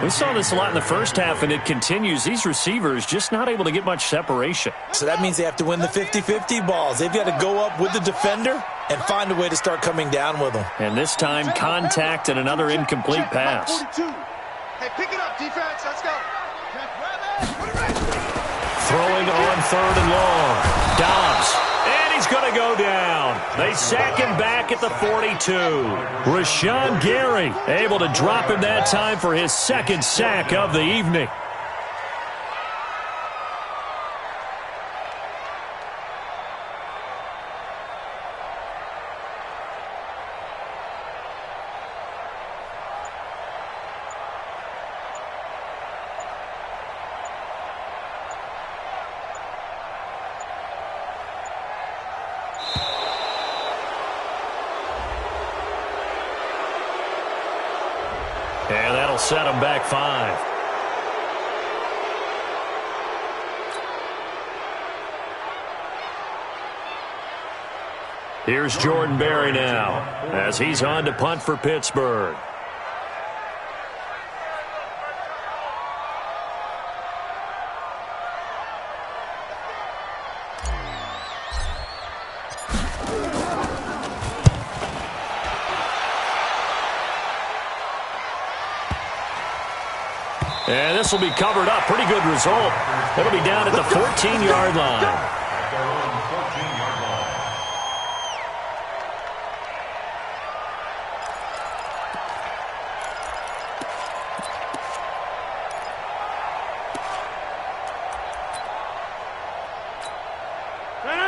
We saw this a lot in the first half, and it continues. These receivers just not able to get much separation. So that means they have to win the 50-50 balls. They've got to go up with the defender and find a way to start coming down with them. And this time, contact and another incomplete pass. Hey, pick it up, defense. Let's go. Throwing on 3rd and long. Dobbs. And he's going to go down. They sack him back at the 42. Rashawn Gary able to drop him that time for his 2nd sack of the evening. And that'll set him back 5. Here's Jordan Berry now as he's on to punt for Pittsburgh. And this will be covered up. Pretty good result. It'll be down at the 14-yard line.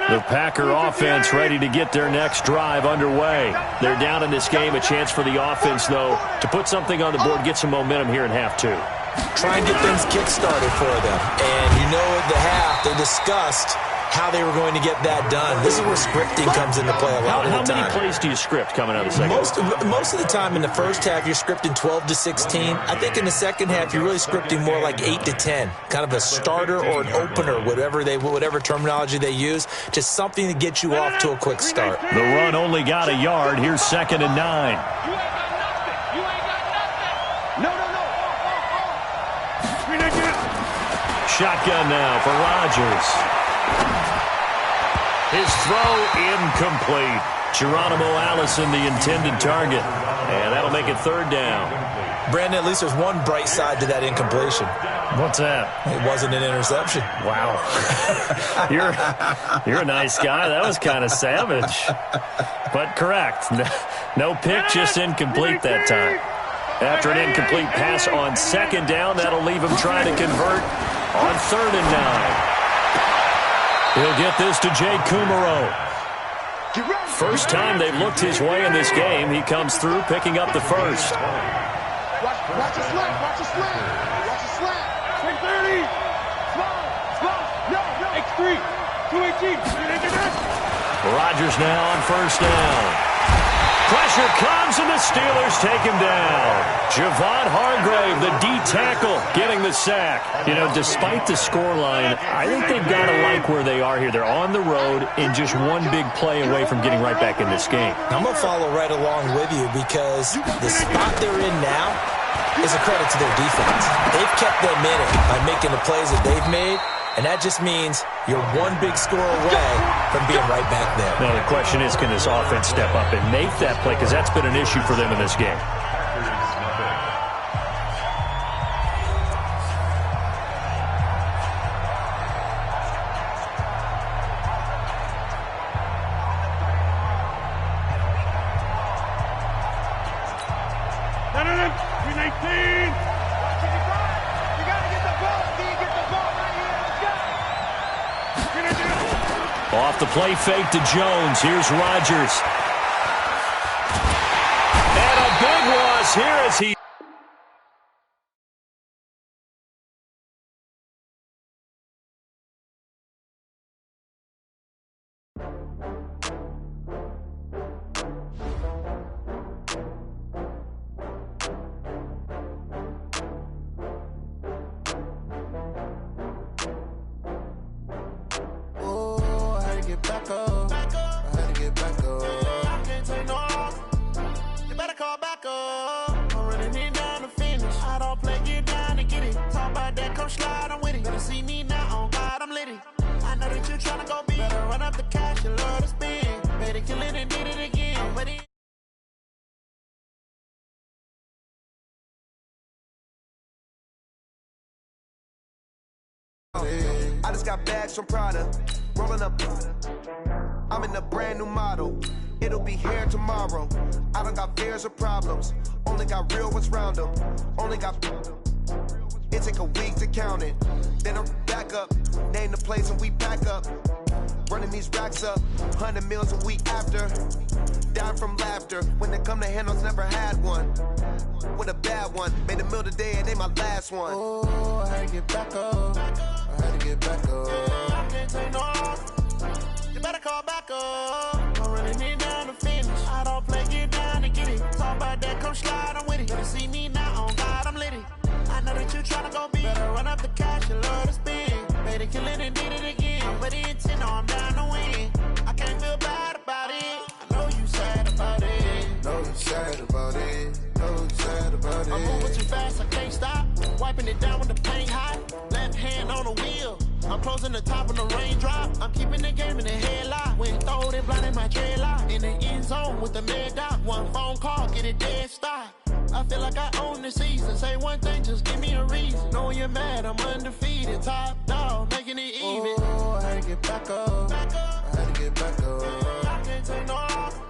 The Packer offense ready to get their next drive underway. They're down in this game. A chance for the offense, though, to put something on the board, get some momentum here in half 2. Try and get things kick-started for them. And you know at the half, they discussed how they were going to get that done. This is where scripting comes into play a lot of the time. How many plays do you script coming out of the second? Most of the time in the first half, you're scripting 12 to 16. I think in the second half, you're really scripting more like 8 to 10. Kind of a starter or an opener, whatever terminology they use. Just something to get you off to a quick start. The run only got a yard. Here's 2nd and 9. You ain't got nothing. You ain't got nothing. No. Shotgun now for Rodgers. His throw incomplete. Geronimo Allison, the intended target. And that'll make it 3rd down. Brandon, at least there's one bright side to that incompletion. What's that? It wasn't an interception. Wow. You're a nice guy. That was kind of savage. But correct. No pick, just incomplete that time. After an incomplete pass on 2nd down, that'll leave him trying to convert on 3rd and 9. He'll get this to Jay Kumaro. First time they've looked his way in this game. He comes through, picking up the first. Watch a slant. Watch a slant. 330. Slow. No. X3. 218. Rodgers now on 1st down. Pressure comes, and the Steelers take him down. Javon Hargrave, the D-tackle, getting the sack. You know, despite the scoreline, I think they've got to like where they are here. They're on the road and just one big play away from getting right back in this game. I'm going to follow right along with you because the spot they're in now is a credit to their defense. They've kept them in it by making the plays that they've made, and that just means you're one big score away from being right back there. Now, the question is, can this offense step up and make that play? Because that's been an issue for them in this game. Off the play fake to Jones. Here's Rodgers. And a big loss here as he... I just got bags from Prada, rolling up. I'm in a brand new model. It'll be here tomorrow. I don't got fears or problems. Only got real ones round them. Only got. It take a week to count it. Then I'm back up. Name the place and we pack up. Running these racks up. 100 meals a week after. Down from laughter. When they come to handles, never had one. With a bad one. Made a meal today and they my last one. Oh, I had to get back up. I had to get back up. I can't take no off. You better call back up. I'm running it down to finish. I don't play, get down and get it. Talk about that, come slide, I'm with it. Better see me now, on God, I'm litty. I know that you tryna go big. Better run up the cash, you love to spin. Made it, kill it, and did it again. I'm ready and 10, I'm down to win. I can't feel bad about it. I know you sad about it. Know you sad about it. Know you sad about it. I'm moving too fast, I can't stop. Wiping it down with the paint hot. Left hand on the wheel. I'm closing the top of the raindrop. I'm keeping the game in the headlock. When throwed and blinded my dreadlock. In the end zone with the mad dot. One phone call, get it dead stop. I feel like I own the season. Say one thing, just give me a reason. Knowing you're mad, I'm undefeated. Top dog, making it even. Oh, I had to get back up. I had to get back up. I can't take no off.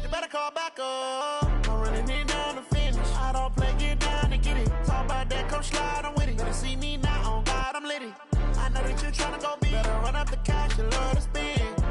You better call back up. I'm running it down to finish. I don't play, get down and get it. Talk about that, come slide, I'm with it. Better see me now, on God, I'm litty. I know that you're tryna go big. Better run up the cash, you love to spin.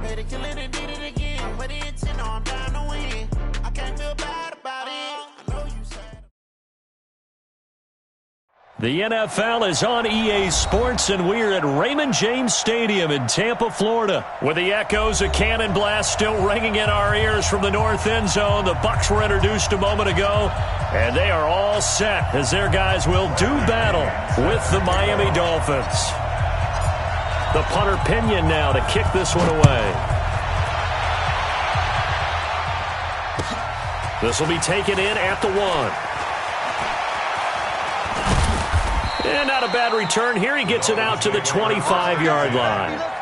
The NFL is on EA Sports, and we're at Raymond James Stadium in Tampa, Florida, with the echoes of Cannon Blast still ringing in our ears from the north end zone. The Bucs were introduced a moment ago, and they are all set as their guys will do battle with the Miami Dolphins. The punter Pinion now to kick this one away. This will be taken in at the 1. And not a bad return here. He gets it out to the 25-yard line.